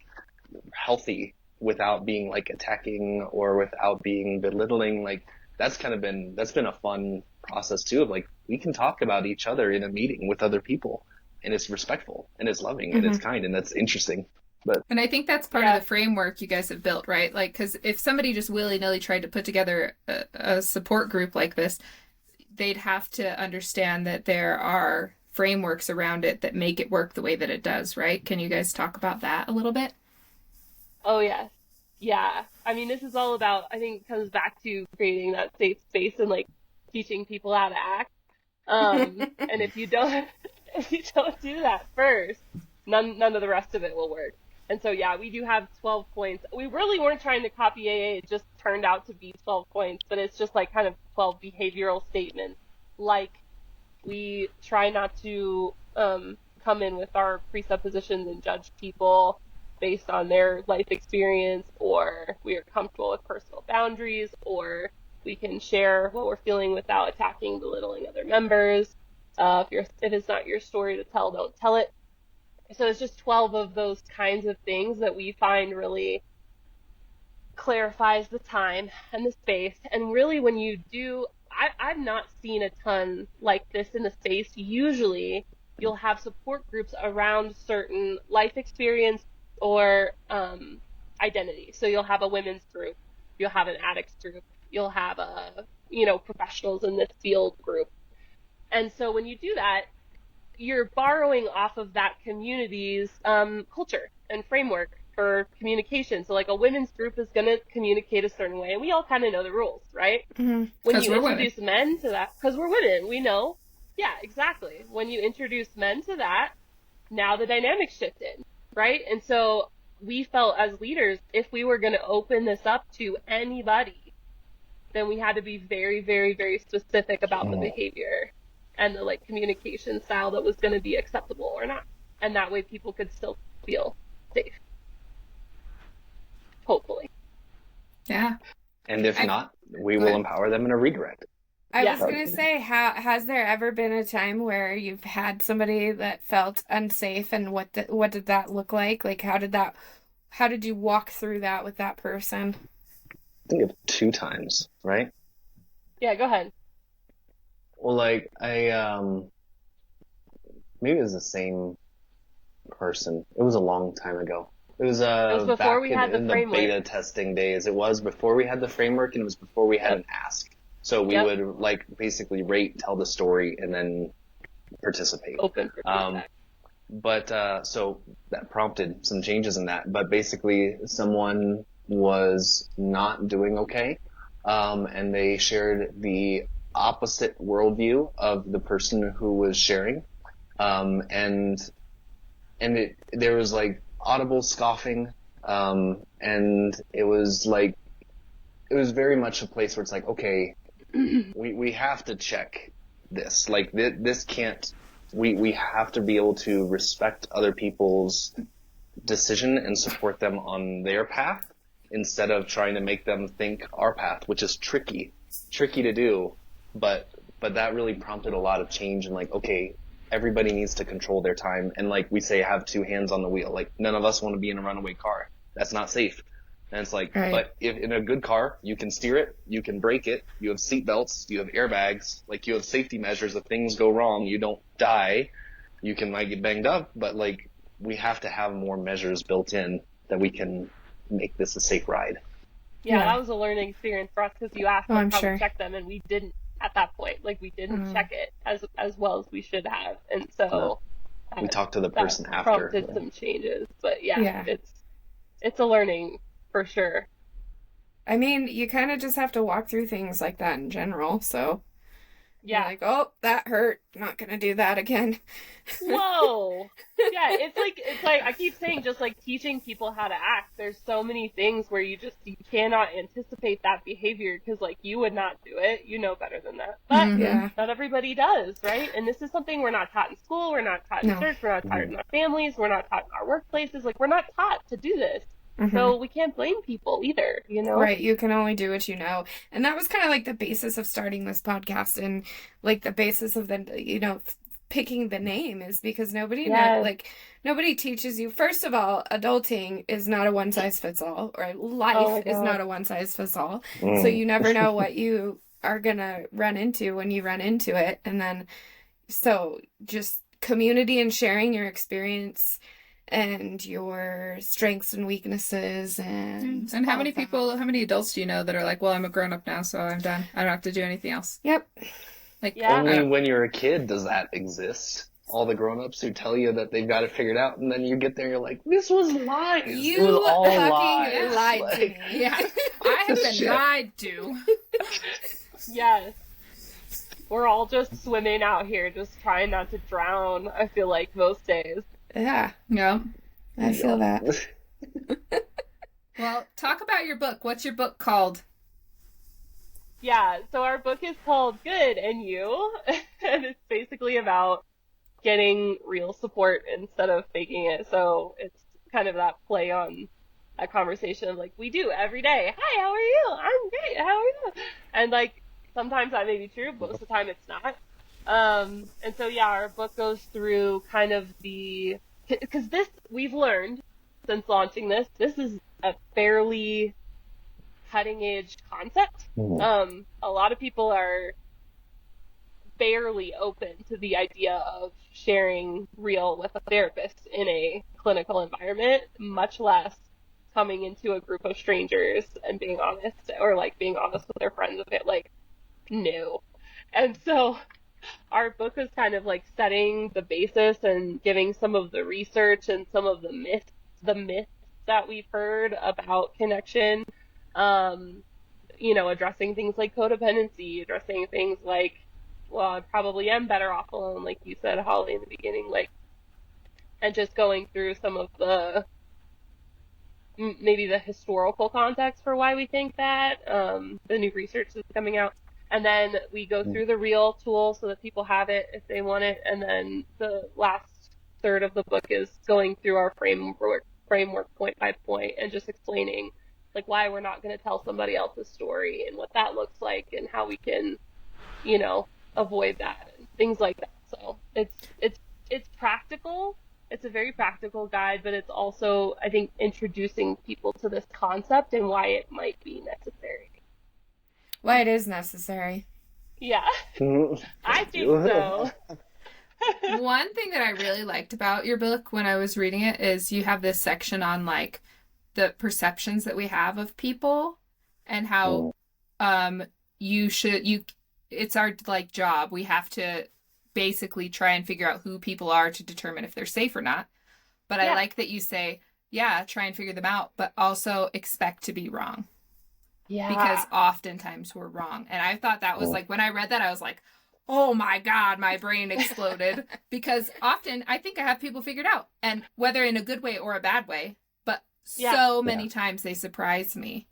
Speaker 4: healthy without being like attacking or without being belittling. Like that's been a fun process too of like we can talk about each other in a meeting with other people and it's respectful and it's loving and it's kind and that's interesting. But
Speaker 2: And I think that's part
Speaker 3: Yeah.
Speaker 2: of the framework you guys have built, right? Like, because if somebody just willy-nilly tried to put together a support group like this, they'd have to understand that there are frameworks around it that make it work the way that it does, right? Can you guys talk about that a little bit?
Speaker 3: Oh, yes. Yeah. I mean, this is all about, I think it comes back to creating that safe space and like teaching people how to act. And if you don't, if you don't do that first, none of the rest of it will work. And so, yeah, we do have 12 points. We really weren't trying to copy AA. It just turned out to be 12 points, but it's just like kind of 12 behavioral statements. Like we try not to come in with our presuppositions and judge people based on their life experience, or we are comfortable with personal boundaries, or we can share what we're feeling without attacking, belittling other members. If it's not your story to tell, don't tell it. So it's just 12 of those kinds of things that we find really clarifies the time and the space. And really when you do, I've not seen a ton like this in the space. Usually you'll have support groups around certain life experience or identity. So you'll have a women's group, you'll have an addicts group, you'll have professionals in this field group. And so when you do that, you're borrowing off of that community's culture and framework for communication. So like a women's group is going to communicate a certain way, and we all kind of know the rules, right? When
Speaker 2: 'Cause
Speaker 3: you
Speaker 2: we're
Speaker 3: introduce men to that, because we're women, we know. Yeah, exactly. When you introduce men to that, now the dynamic shifted, right? And so we felt as leaders, if we were going to open this up to anybody, then we had to be very, very, very specific about the behavior and the like communication style that was going to be acceptable or not. And that way people could still feel safe. Hopefully.
Speaker 2: Yeah.
Speaker 4: and if not, we
Speaker 2: Go
Speaker 4: will
Speaker 2: ahead.
Speaker 4: empower them in a redirect.
Speaker 1: I
Speaker 3: Yeah.
Speaker 1: was gonna say, has there ever been a time where you've had somebody that felt unsafe, and what did that look like? Like, how did you walk through that with that person?
Speaker 4: I think of 2 times, right?
Speaker 3: Yeah, go ahead.
Speaker 4: Well, like maybe it was the same person. It was a long time ago. It was
Speaker 3: before
Speaker 4: back
Speaker 3: we had the
Speaker 4: in the
Speaker 3: framework.
Speaker 4: beta testing days. It was before we had the framework, and it was before we had
Speaker 3: Yep.
Speaker 4: an ask. So we
Speaker 3: Yep.
Speaker 4: would like basically rate, tell the story, and then participate.
Speaker 3: Open for
Speaker 4: Um,
Speaker 3: feedback.
Speaker 4: so that prompted some changes in that. But basically, someone was not doing okay, and they shared the opposite worldview of the person who was sharing, and there was like audible scoffing, and it was very much a place where it's like, okay, we have to check this. Like this can't. We have to be able to respect other people's decision and support them on their path instead of trying to make them think our path, which is tricky to do. But that really prompted a lot of change and like, okay, everybody needs to control their time. And like we say, have two hands on the wheel. Like none of us want to be in a runaway car. That's not safe. And it's like,
Speaker 1: Right.
Speaker 4: but if in a good car, you can steer it, you can brake it, you have seat belts, you have airbags, like you have safety measures. If things go wrong, you don't die. You can might get banged up, but like we have to have more measures built in that we can make this a safe ride.
Speaker 3: Yeah,
Speaker 1: Yeah.
Speaker 3: that was a learning experience for us because you asked
Speaker 1: Oh,
Speaker 3: us
Speaker 1: I'm
Speaker 3: how
Speaker 1: sure.
Speaker 3: we check them, and we didn't at that point. Like we didn't
Speaker 1: Mhm.
Speaker 3: check it as well as we should have, and so
Speaker 4: We talked to the
Speaker 3: that
Speaker 4: person after.
Speaker 3: prompted some changes. But yeah,
Speaker 1: Yeah.
Speaker 3: it's a learning for sure.
Speaker 1: I mean, you kind of just have to walk through things like that in general. So you're
Speaker 3: Yeah.
Speaker 1: like, oh, that hurt. Not gonna do that again.
Speaker 3: Whoa. Yeah, it's like I keep saying, just like teaching people how to act. There's so many things where you cannot anticipate that behavior because like you would not do it. You know better than that. But
Speaker 2: Mhm.
Speaker 1: Yeah.
Speaker 3: not everybody does, right? And this is something we're not taught in school, we're not taught in
Speaker 1: No.
Speaker 3: church, we're not taught in our families, we're not taught in our workplaces. Like we're not taught to do this.
Speaker 1: Mhm.
Speaker 3: So we can't blame people either, you know?
Speaker 1: Right, you can only do what you know. And that was kind of like the basis of starting this podcast and like the basis of picking the name is because
Speaker 3: Yes.
Speaker 1: nobody teaches you. First of all, adulting is not a one size fits all, or
Speaker 3: Oh
Speaker 1: life
Speaker 3: my
Speaker 1: is
Speaker 3: God.
Speaker 1: not a one size fits all. So you never know what you are gonna run into when you run into it. And then, so just community and sharing your experience and your strengths and weaknesses and
Speaker 2: And how
Speaker 1: all
Speaker 2: many
Speaker 1: of that.
Speaker 2: people, how many adults do you know that are like, well, I'm a grown up now, so I'm done. I don't have to do anything else.
Speaker 1: Yep.
Speaker 2: Like,
Speaker 3: Yeah.
Speaker 2: I
Speaker 4: Only
Speaker 2: don't-
Speaker 4: when you're a kid does that exist. All the grown-ups who tell you that they've got it figured out, and then you get there and you're like, this was lies. It
Speaker 1: You
Speaker 4: was all
Speaker 1: fucking
Speaker 4: lies.
Speaker 1: lied to
Speaker 4: Like,
Speaker 1: me. Yeah.
Speaker 2: I have been
Speaker 4: Shit.
Speaker 2: lied to.
Speaker 3: Yes. We're all just swimming out here, just trying not to drown, I feel like, most days.
Speaker 1: Yeah,
Speaker 2: Yeah.
Speaker 1: I feel that.
Speaker 2: Well, talk about your book. What's your book called?
Speaker 3: Yeah, so our book is called Good and You, and it's basically about getting real support instead of faking it. So it's kind of that play on that conversation of like, we do every day. Hi, how are you? I'm great. How are you? And like, sometimes that may be true, but most of the time it's not. And so yeah, our book goes through kind of because this, we've learned since launching this is a fairly cutting edge concept. A lot of people are barely open to the idea of sharing real with a therapist in a clinical environment, much less coming into a group of strangers and being honest, or like being honest with their friends of it, like, no. And so our book is kind of like setting the basis and giving some of the research and some of the myths that we've heard about connection. Addressing things like codependency, addressing things like, well, I probably am better off alone, like you said, Holly, in the beginning, like, and just going through some of the maybe the historical context for why we think that, the new research that's coming out. And then we go through the real tool so that people have it if they want it. And then the last third of the book is going through our framework point by point and just explaining like why we're not going to tell somebody else's story and what that looks like and how we can, avoid that and things like that. So it's practical. It's a very practical guide, but it's also, I think, introducing people to this concept and why it might be necessary.
Speaker 1: Why it is necessary.
Speaker 3: Yeah, I think so.
Speaker 2: One thing that I really liked about your book when I was reading it is you have this section on like the perceptions that we have of people and how it's our like job. We have to basically try and figure out who people are to determine if they're safe or not. But I like that you say, yeah, try and figure them out, but also expect to be wrong.
Speaker 3: Yeah.
Speaker 2: Because oftentimes we're wrong. And I thought that was like, when I read that, I was like, oh my God, my brain exploded. Because often I think I have people figured out, and whether in a good way or a bad way, but so many times they surprise me.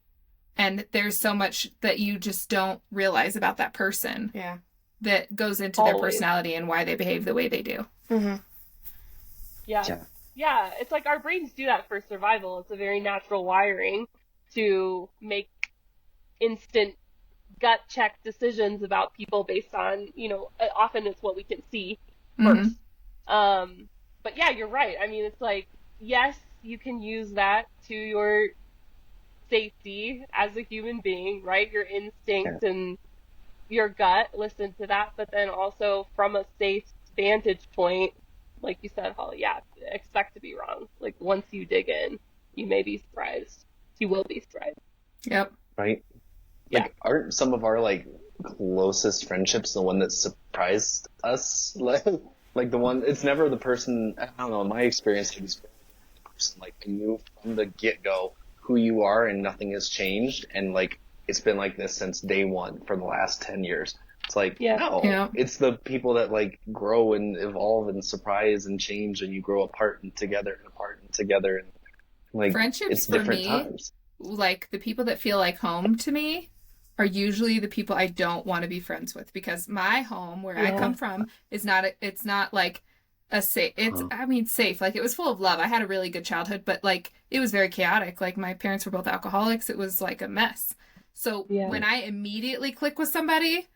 Speaker 2: And there's so much that you just don't realize about that person that goes into their personality and why they behave the way they do.
Speaker 1: Mm-hmm.
Speaker 3: Yeah, it's like our brains do that for survival. It's a very natural wiring to make instant gut check decisions about people based on, often it's what we can see first. But yeah, you're right. I mean, it's like, yes, you can use that to your safety as a human being, right? Your instinct and your gut, listen to that. But then also from a safe vantage point, like you said, Holly, expect to be wrong. Like once you dig in, you may be surprised. You will be surprised.
Speaker 2: Yep.
Speaker 4: Right? Like, aren't some of our, like, closest friendships the one that surprised us? Like the one, it's never the person, I don't know, in my experience, it's the person, like, I knew from the get-go who you are and nothing has changed. And, like, it's been like this since day one for the last 10 years. It's like, no, it's the people that, like, grow and evolve and surprise and change, and you grow apart and together and apart and together. And, like,
Speaker 2: friendships
Speaker 4: it's
Speaker 2: for
Speaker 4: different
Speaker 2: me,
Speaker 4: times. Like,
Speaker 2: the people that feel like home to me are usually the people I don't want to be friends with, because my home, where I come from, is not, it's not like a safe, safe. Like, it was full of love. I had a really good childhood, but, like, it was very chaotic. Like, my parents were both alcoholics. It was like a mess. So when I immediately click with somebody,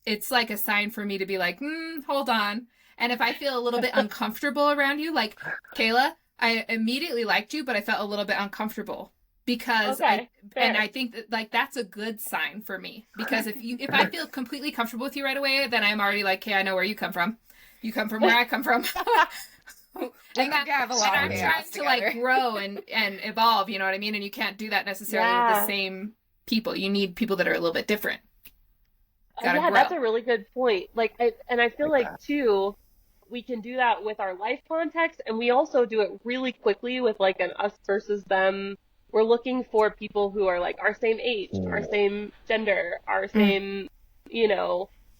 Speaker 2: it's like a sign for me to be like, hold on. And if I feel a little bit uncomfortable around you, like, Kayla, I immediately liked you, but I felt a little bit uncomfortable because I think that, like, that's a good sign for me, because if I feel completely comfortable with you right away, then I'm already like, hey, I know where you come from. You come from where I come from. and I'm trying to like grow and evolve, you know what I mean? And you can't do that necessarily with the same people. You need people that are a little bit different.
Speaker 3: Yeah, that's a really good point. Like, I feel like too, we can do that with our life context, and we also do it really quickly with like an us versus them. We're looking for people who are like our same age, our same gender, our same,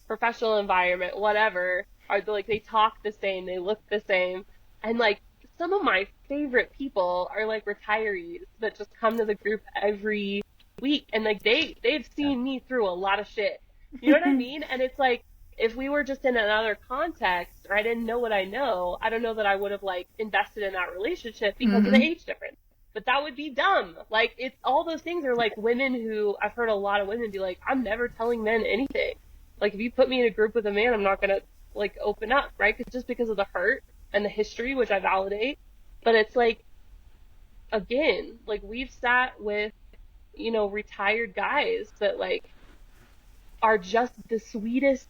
Speaker 3: professional environment, whatever. Are like, they talk the same, they look the same, and like some of my favorite people are like retirees that just come to the group every week, and like they've seen me through a lot of shit. You know what I mean? And it's like, if we were just in another context, or I didn't know what I know, I don't know that I would have like invested in that relationship because of the age difference. But that would be dumb. Like, it's all those things are like women who, I've heard a lot of women be like, I'm never telling men anything. Like, if you put me in a group with a man, I'm not going to like open up, right? Just because of the hurt and the history, which I validate. But it's like, again, like, we've sat with, retired guys that like are just the sweetest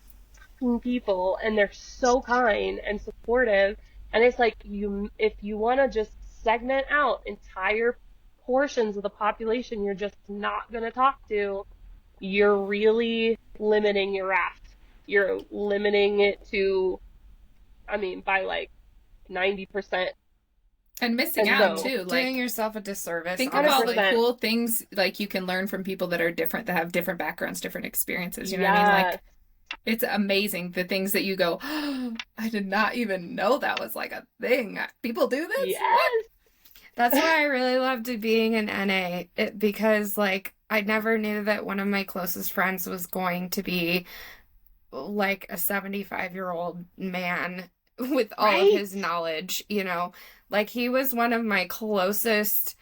Speaker 3: people, and they're so kind and supportive. And it's like, if you want to just segment out entire portions of the population you're just not going to talk to, you're really limiting your raft. You're limiting it to, by like 90%.
Speaker 2: And missing out too, like
Speaker 1: doing yourself a disservice.
Speaker 2: Think of all the cool things like you can learn from people that are different, that have different backgrounds, different experiences. You know what I mean? Like, it's amazing the things that you go, oh, I did not even know that was like a thing. People do this?
Speaker 3: Yes.
Speaker 2: What?
Speaker 1: That's why I really loved being in NA, because like I never knew that one of my closest friends was going to be like a 75-year-old man with all of his knowledge, like he was one of my closest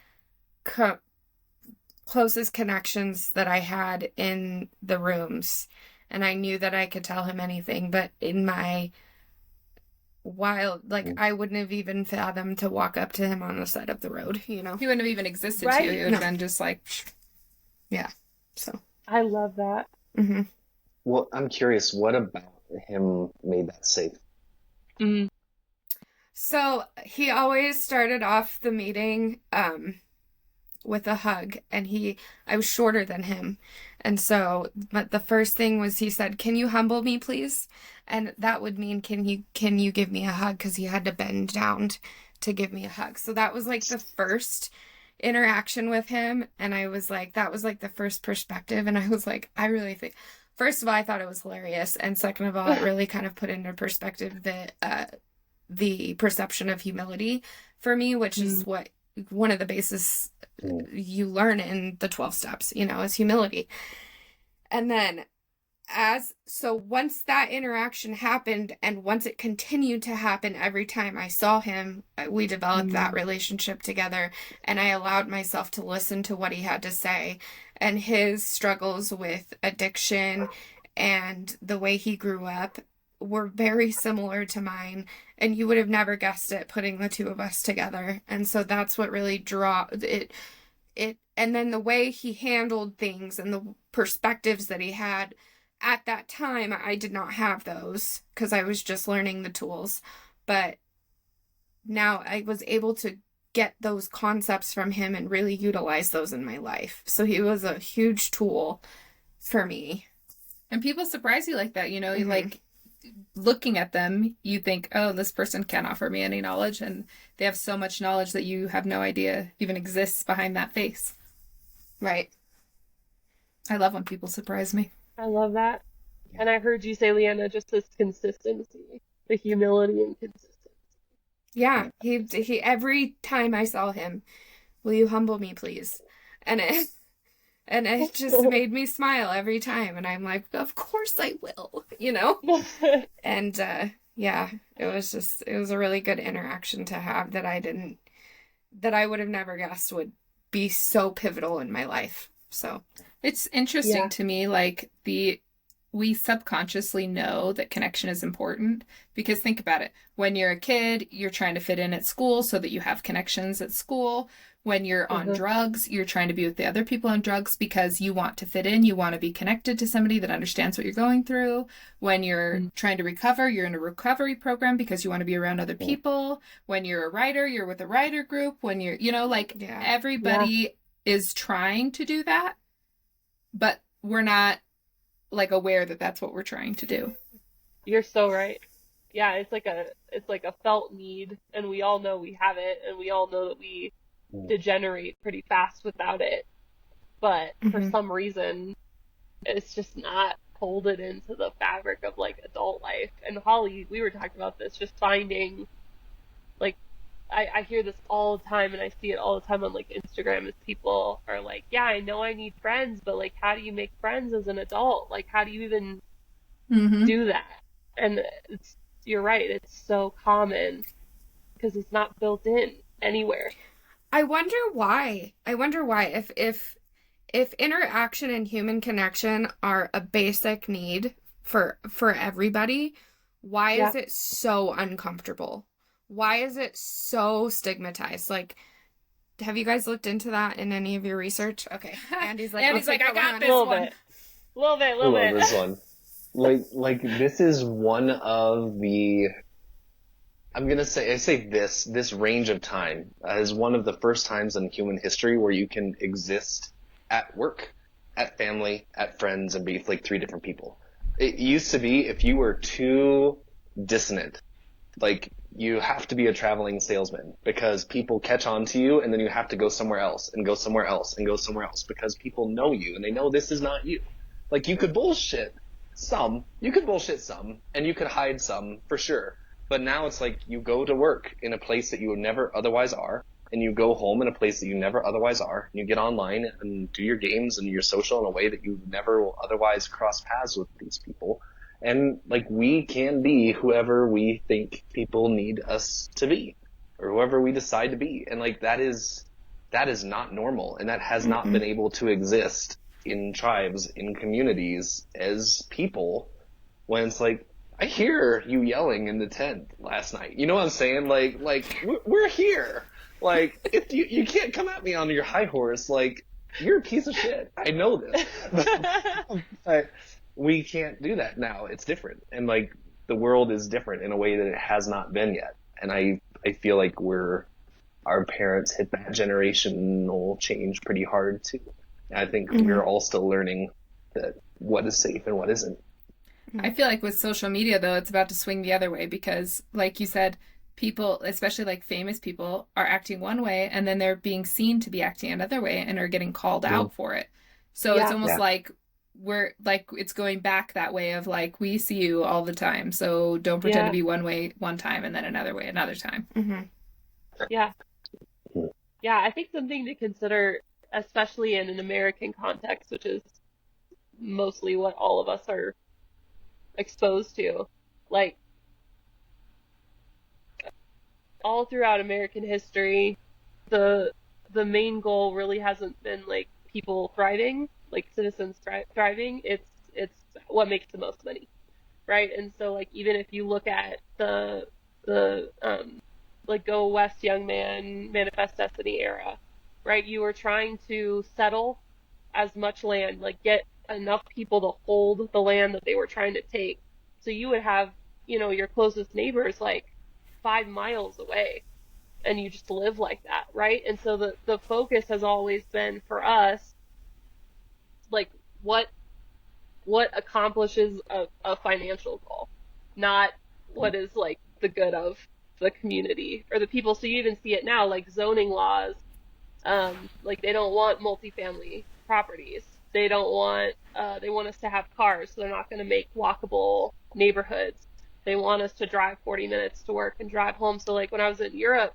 Speaker 1: connections that I had in the rooms. And I knew that I could tell him anything, but in my wild, like, I wouldn't have even fathomed to walk up to him on the side of the road,
Speaker 2: He wouldn't have even existed to you. He would have been just like,
Speaker 1: yeah. So.
Speaker 3: I love that.
Speaker 1: Mm-hmm.
Speaker 4: Well, I'm curious, what about him made that safe?
Speaker 3: Mm-hmm.
Speaker 1: So he always started off the meeting, with a hug, and I was shorter than him. And so, but the first thing was he said, "Can you humble me, please?" And that would mean, can you give me a hug? Because he had to bend down to give me a hug. So that was like the first interaction with him. And I was like, that was like the first perspective. And I was like, I really think, first of all, I thought it was hilarious. And second of all, it really kind of put into perspective the perception of humility for me, which is what one of the bases you learn in the 12 steps, is humility. And then so once that interaction happened, and once it continued to happen every time I saw him, we developed that relationship together, and I allowed myself to listen to what he had to say, and his struggles with addiction and the way he grew up were very similar to mine, and you would have never guessed it putting the two of us together. And so that's what really drew it. And then the way he handled things and the perspectives that he had at that time, I did not have those because I was just learning the tools. But now I was able to get those concepts from him and really utilize those in my life. So he was a huge tool for me.
Speaker 2: And people surprise you like that, you like looking at them, you think, oh, this person can't offer me any knowledge. And they have so much knowledge that you have no idea even exists behind that face.
Speaker 1: Right.
Speaker 2: I love when people surprise me.
Speaker 3: I love that. And I heard you say, Leanna, just this consistency, the humility and consistency.
Speaker 1: Yeah, he every time I saw him, "Will you humble me, please?" And it just made me smile every time. And I'm like, "Of course I will," And yeah, it was a really good interaction to have that I would have never guessed would be so pivotal in my life. So
Speaker 2: it's interesting to me, like we subconsciously know that connection is important, because think about it. When you're a kid, you're trying to fit in at school so that you have connections at school. When you're on drugs, you're trying to be with the other people on drugs because you want to fit in. You want to be connected to somebody that understands what you're going through. When you're trying to recover, you're in a recovery program because you want to be around other people. When you're a writer, you're with a writer group. When you're, everybody is trying to do that, but we're not like aware that that's what we're trying to do.
Speaker 3: You're so right. Yeah, it's like a felt need, and we all know we have it, and we all know that we degenerate pretty fast without it. But for some reason, it's just not folded into the fabric of like adult life. And Holly, we were talking about this, just finding, like, I hear this all the time, and I see it all the time on like Instagram, as people are like, yeah, I know I need friends, but like, how do you make friends as an adult? Like, how do you even do that? And you're right, it's so common because it's not built in anywhere.
Speaker 1: I wonder why. If interaction and human connection are a basic need for everybody, why is it so uncomfortable? Why is it so stigmatized? Like, have you guys looked into that in any of your research? Okay. Andy's like,
Speaker 2: I got this
Speaker 3: one. Little bit.
Speaker 4: I love this one. Like this is one of the, I say this range of time is one of the first times in human history where you can exist at work, at family, at friends, and be like three different people. It used to be if you were too dissonant, like you have to be a traveling salesman because people catch on to you, and then you have to go somewhere else and go somewhere else and go somewhere else because people know you and they know this is not you. Like you could bullshit some, and you could hide some for sure. But now it's like you go to work in a place that you would never otherwise are, and you go home in a place that you never otherwise are, and you get online and do your games and your social in a way that you never will otherwise cross paths with these people. And like we can be whoever we think people need us to be, or whoever we decide to be. And like that is not normal, and that has not been able to exist in tribes, in communities, as people, when it's like, I hear you yelling in the tent last night. You know what I'm saying? Like we're here. Like if you can't come at me on your high horse. Like you're a piece of shit. I know this. But we can't do that now. It's different, and like the world is different in a way that it has not been yet. And I feel like we're our parents hit that generational change pretty hard too. I think
Speaker 1: Mm-hmm.
Speaker 4: we're all still learning that what is safe and what isn't.
Speaker 2: I feel like with social media, though, it's about to swing the other way because, like you said, people, especially like famous people, are acting one way and then they're being seen to be acting another way and are getting called out for it. So it's
Speaker 3: Yeah.
Speaker 2: almost
Speaker 4: Yeah.
Speaker 2: like we're like, it's going back that way of like, we see you all the time. So don't pretend
Speaker 3: Yeah.
Speaker 2: to be one way one time and then another way another time.
Speaker 1: Mm-hmm.
Speaker 3: Yeah. Yeah, I think something to consider, especially in an American context, which is mostly what all of us are exposed to. Like, all throughout American history, the main goal really hasn't been like people thriving, like citizens thriving. It's what makes the most money, right? And so like even if you look at the like Go West Young Man, Manifest Destiny era, right? You were trying to settle as much land, like get enough people to hold the land that they were trying to take. So you would have, your closest neighbors like 5 miles away, and you just live like that, right? And so the focus has always been for us, like what accomplishes a financial goal, not what is like the good of the community or the people. So you even see it now, like zoning laws, like they don't want multifamily properties. They don't want, they want us to have cars, so they're not going to make walkable neighborhoods. They want us to drive 40 minutes to work and drive home. So like when I was in Europe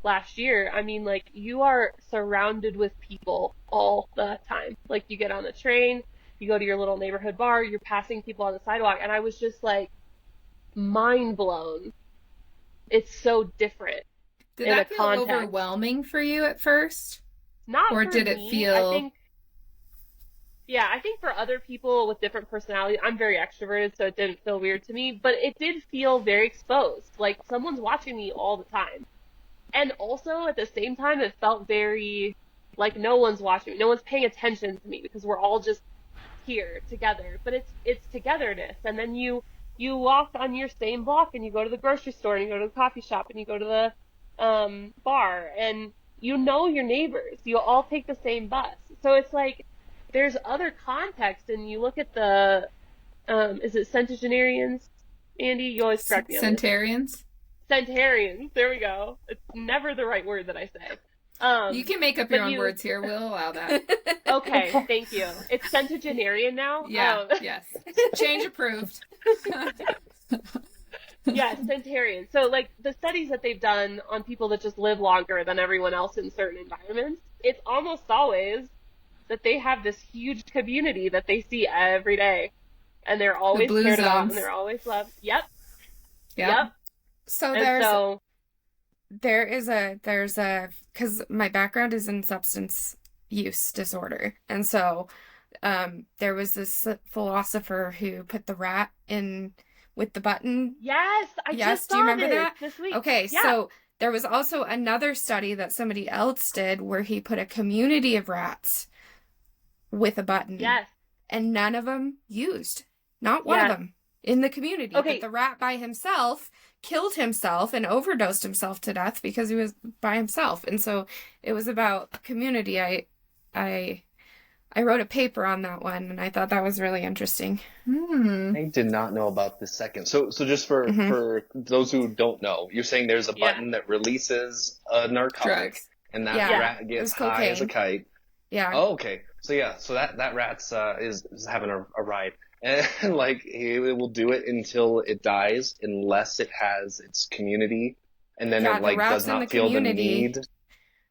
Speaker 3: last year, I mean, like you are surrounded with people all the time. Like you get on the train, you go to your little neighborhood bar, you're passing people on the sidewalk, and I was just like mind blown. It's so different
Speaker 2: Did
Speaker 3: in a
Speaker 2: that feel
Speaker 3: context.
Speaker 2: overwhelming for you at first?
Speaker 3: Not
Speaker 2: Or
Speaker 3: for
Speaker 2: did it
Speaker 3: me.
Speaker 2: feel...
Speaker 3: I think for other people with different personalities, I'm very extroverted, so it didn't feel weird to me, but it did feel very exposed. Like someone's watching me all the time. And also at the same time, it felt very like no one's watching me. No one's paying attention to me because we're all just here together. But it's togetherness. And then you walk on your same block and you go to the grocery store and you go to the coffee shop and you go to the bar and you know your neighbors. You all take the same bus. So it's like there's other context, and you look at the is it centenarians? Andy, you always correct me on this.
Speaker 2: Centenarians?
Speaker 3: Centenarians. There we go. It's never the right word that I say.
Speaker 2: You can make up your own words here. We'll allow that.
Speaker 3: Okay, thank you. It's centenarian now?
Speaker 2: Yeah, yes. Change approved.
Speaker 3: Yeah, centenarian. So, like, the studies that they've done on people that just live longer than everyone else in certain environments, it's almost always that they have this huge community that they see every day. And they're always
Speaker 2: blue
Speaker 3: cared about,
Speaker 2: zones.
Speaker 3: and they're always loved. Yep.
Speaker 1: So
Speaker 3: And
Speaker 1: there's a because my background is in substance use disorder, and so there was this philosopher who put the rat in with the button.
Speaker 3: yes, I just
Speaker 1: Do you
Speaker 3: saw
Speaker 1: remember that?
Speaker 3: this week.
Speaker 1: Okay,
Speaker 3: Yeah.
Speaker 1: so there was also another study that somebody else did where he put a community of rats with a button.
Speaker 3: Yes.
Speaker 1: And none of them used. Not one of them in the community.
Speaker 3: Okay.
Speaker 1: But the rat by himself killed himself and overdosed himself to death because he was by himself. And so it was about community. I wrote a paper on that one, and I thought that was really interesting.
Speaker 4: I did not know about this second. So just for those who don't know, you're saying there's a button that releases a narcotic,
Speaker 2: Drugs.
Speaker 4: and that
Speaker 1: Yeah.
Speaker 4: rat
Speaker 1: It
Speaker 4: gets
Speaker 1: was
Speaker 4: high as a
Speaker 1: cocaine.
Speaker 4: kite.
Speaker 1: Yeah.
Speaker 4: Oh, okay. So that rat's is having a ride, and like it will do it until it dies, unless it has its community, and then
Speaker 1: Yeah,
Speaker 4: it
Speaker 1: the
Speaker 4: like
Speaker 1: rats
Speaker 4: does
Speaker 1: in
Speaker 4: not
Speaker 1: the
Speaker 4: feel the
Speaker 1: community-
Speaker 4: need.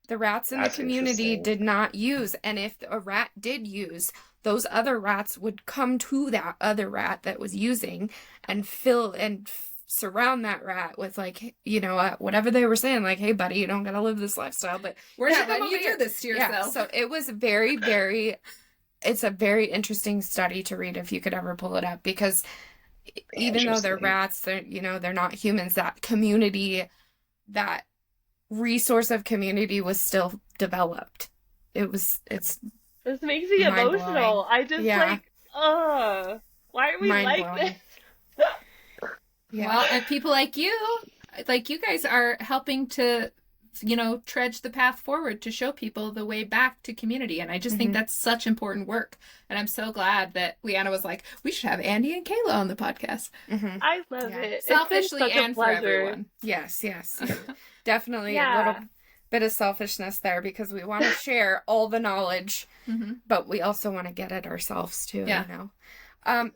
Speaker 1: The rats in
Speaker 4: That's
Speaker 1: the community
Speaker 4: interesting.
Speaker 1: did not use, and if a rat did use, those other rats would come to that other rat that was using and surround that rat with like, whatever they were saying, like, hey buddy, you don't gotta live this lifestyle, but
Speaker 2: We're
Speaker 1: you should
Speaker 2: not
Speaker 1: come
Speaker 2: letting you
Speaker 1: over
Speaker 2: do
Speaker 1: here.
Speaker 2: this to
Speaker 1: Yeah,
Speaker 2: yourself.
Speaker 1: so it was very, very, it's a very interesting study to read if you could ever pull it up, because even though they're
Speaker 4: Interesting.
Speaker 1: rats, they're not humans. That community, that resource of community was still developed. It's
Speaker 3: This makes me
Speaker 1: Mind-blowing.
Speaker 3: emotional. I just why are we like this?
Speaker 1: Yeah.
Speaker 2: Well, and people like you guys are helping to trudge the path forward to show people the way back to community. And I just think that's such important work. And I'm so glad that Leanna was like, we should have Andy and Kayla on the podcast.
Speaker 3: I love it.
Speaker 2: Selfishly and for everyone.
Speaker 1: Yes. Definitely a little bit of selfishness there because we want to share all the knowledge, but we also want to get it ourselves too,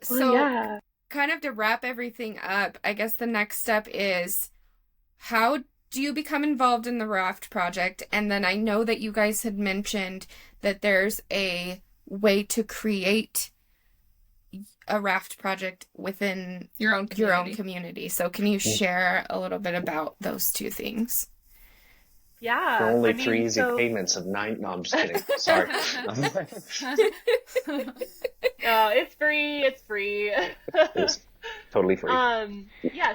Speaker 1: So kind of to wrap everything up, I guess the next step is, how do you become involved in the Raft Project? And then I know that you guys had mentioned that there's a way to create a Raft Project within your own community. So can you share a little bit about those two things?
Speaker 3: Yeah.
Speaker 4: For only three easy payments of 9. No, I'm just kidding. Sorry.
Speaker 3: No, it's free. It's free.
Speaker 4: It's totally free.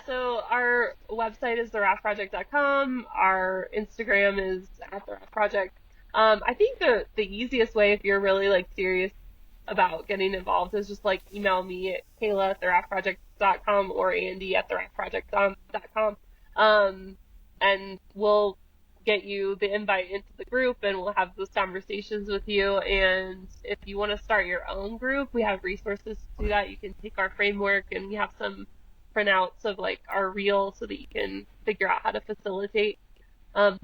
Speaker 3: So our website is theraftproject.com. Our Instagram is @theraftproject. I think the easiest way, if you're really like serious about getting involved, is just like email me at Kayla@theraftproject.com or Andy@theraftproject.com. And we'll get you the invite into the group and we'll have those conversations with you. And if you want to start your own group, we have resources to do that. You can take our framework and we have some printouts of like our reel so that you can figure out how to facilitate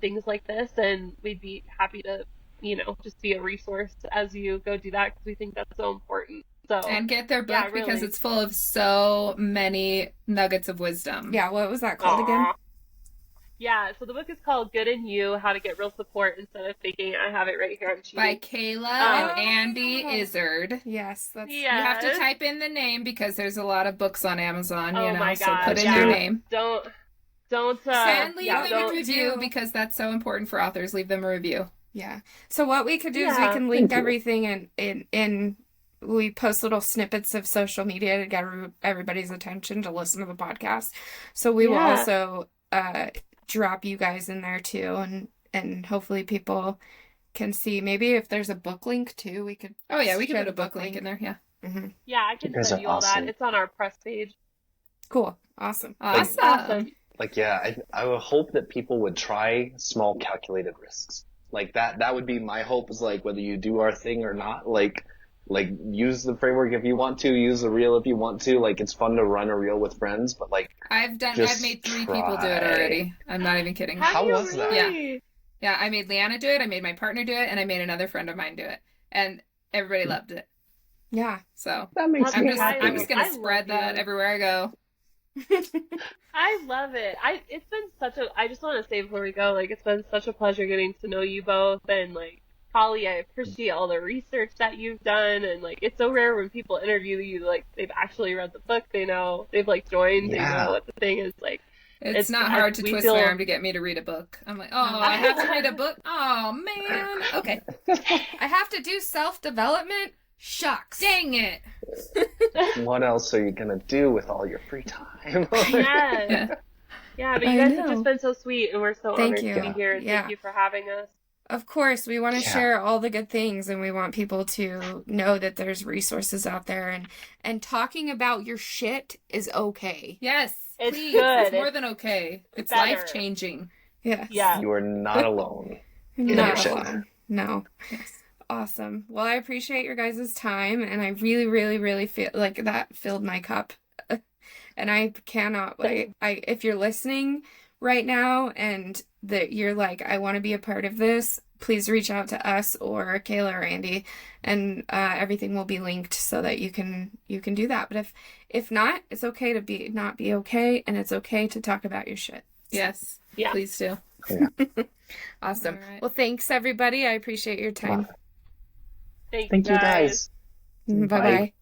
Speaker 3: things like this. And we'd be happy to, just be a resource as you go do that because we think that's so important. So,
Speaker 2: and get their book because it's full of so many nuggets of wisdom.
Speaker 1: Yeah, what was that called again?
Speaker 3: Yeah, so the book is called Good in You, How to Get Real Support Instead of Faking. I have it right here. I'm cheating.
Speaker 2: By Kayla and Andy Izard.
Speaker 1: Yes,
Speaker 2: You have to type in the name because there's a lot of books on Amazon,
Speaker 3: my
Speaker 2: so
Speaker 3: God.
Speaker 2: put in your name.
Speaker 3: Don't
Speaker 2: and leave them a review because that's so important for authors. Leave them a review.
Speaker 1: Yeah. So what we could do is we can link everything in we post little snippets of social media to get everybody's attention to listen to the podcast. So we will also drop you guys in there too, and hopefully people can see. Maybe if there's a book link too, we could.
Speaker 2: Oh yeah, we could put a book link in there. Yeah.
Speaker 3: Yeah, I can send you all that. It's on our press page.
Speaker 1: Cool. Awesome.
Speaker 3: Awesome.
Speaker 4: I would hope that people would try small calculated risks. Like that would be my hope, is like whether you do our thing or not, like use the framework if you want to, use the reel if you want to. Like it's fun to run a reel with friends, but like
Speaker 2: I've made 3 people do it already. I'm not even kidding.
Speaker 3: How was
Speaker 4: that?
Speaker 2: Yeah, I made Leanna do it, I made my partner do it, and I made another friend of mine do it. And everybody loved it.
Speaker 1: Yeah.
Speaker 2: So
Speaker 4: that makes
Speaker 2: I'm just gonna spread that everywhere I go.
Speaker 3: I love it. It's been I just want to say before we go, like, it's been such a pleasure getting to know you both, and like, Holly, I appreciate all the research that you've done, and like, it's so rare when people interview you, like, they've actually read the book, they know, they've like joined, they know what the thing is, like.
Speaker 2: It's not hard to twist my arm to get me to read a book. I'm like, I have to read a book? Oh, man. Okay.
Speaker 1: I have to do self-development? Shucks.
Speaker 2: Dang it.
Speaker 4: What else are you going to do with all your free time?
Speaker 3: Yeah, but you guys have just been so sweet, and we're so honored to be here, and thank you for having us.
Speaker 1: Of course, we want to share all the good things, and we want people to know that there's resources out there, and talking about your shit is okay.
Speaker 2: Yes.
Speaker 3: It's
Speaker 2: please.
Speaker 3: good.
Speaker 2: It's more than okay. It's life-changing.
Speaker 1: Yes.
Speaker 3: Yeah.
Speaker 4: You are not alone.
Speaker 1: Not alone. No. Yes. Awesome. Well, I appreciate your guys' time, and I really, really, really feel like that filled my cup. And I cannot wait. If you're listening right now and that you're like, I want to be a part of this, please reach out to us or Kayla or Andy, and everything will be linked so that you can do that. But if not, it's okay to not be okay, and it's okay to talk about your shit.
Speaker 2: Yes.
Speaker 3: Yeah.
Speaker 2: Please do.
Speaker 4: Yeah.
Speaker 1: Awesome.
Speaker 2: Right.
Speaker 1: Well, thanks everybody. I appreciate your time.
Speaker 3: Thank
Speaker 4: you guys.
Speaker 1: Bye-bye.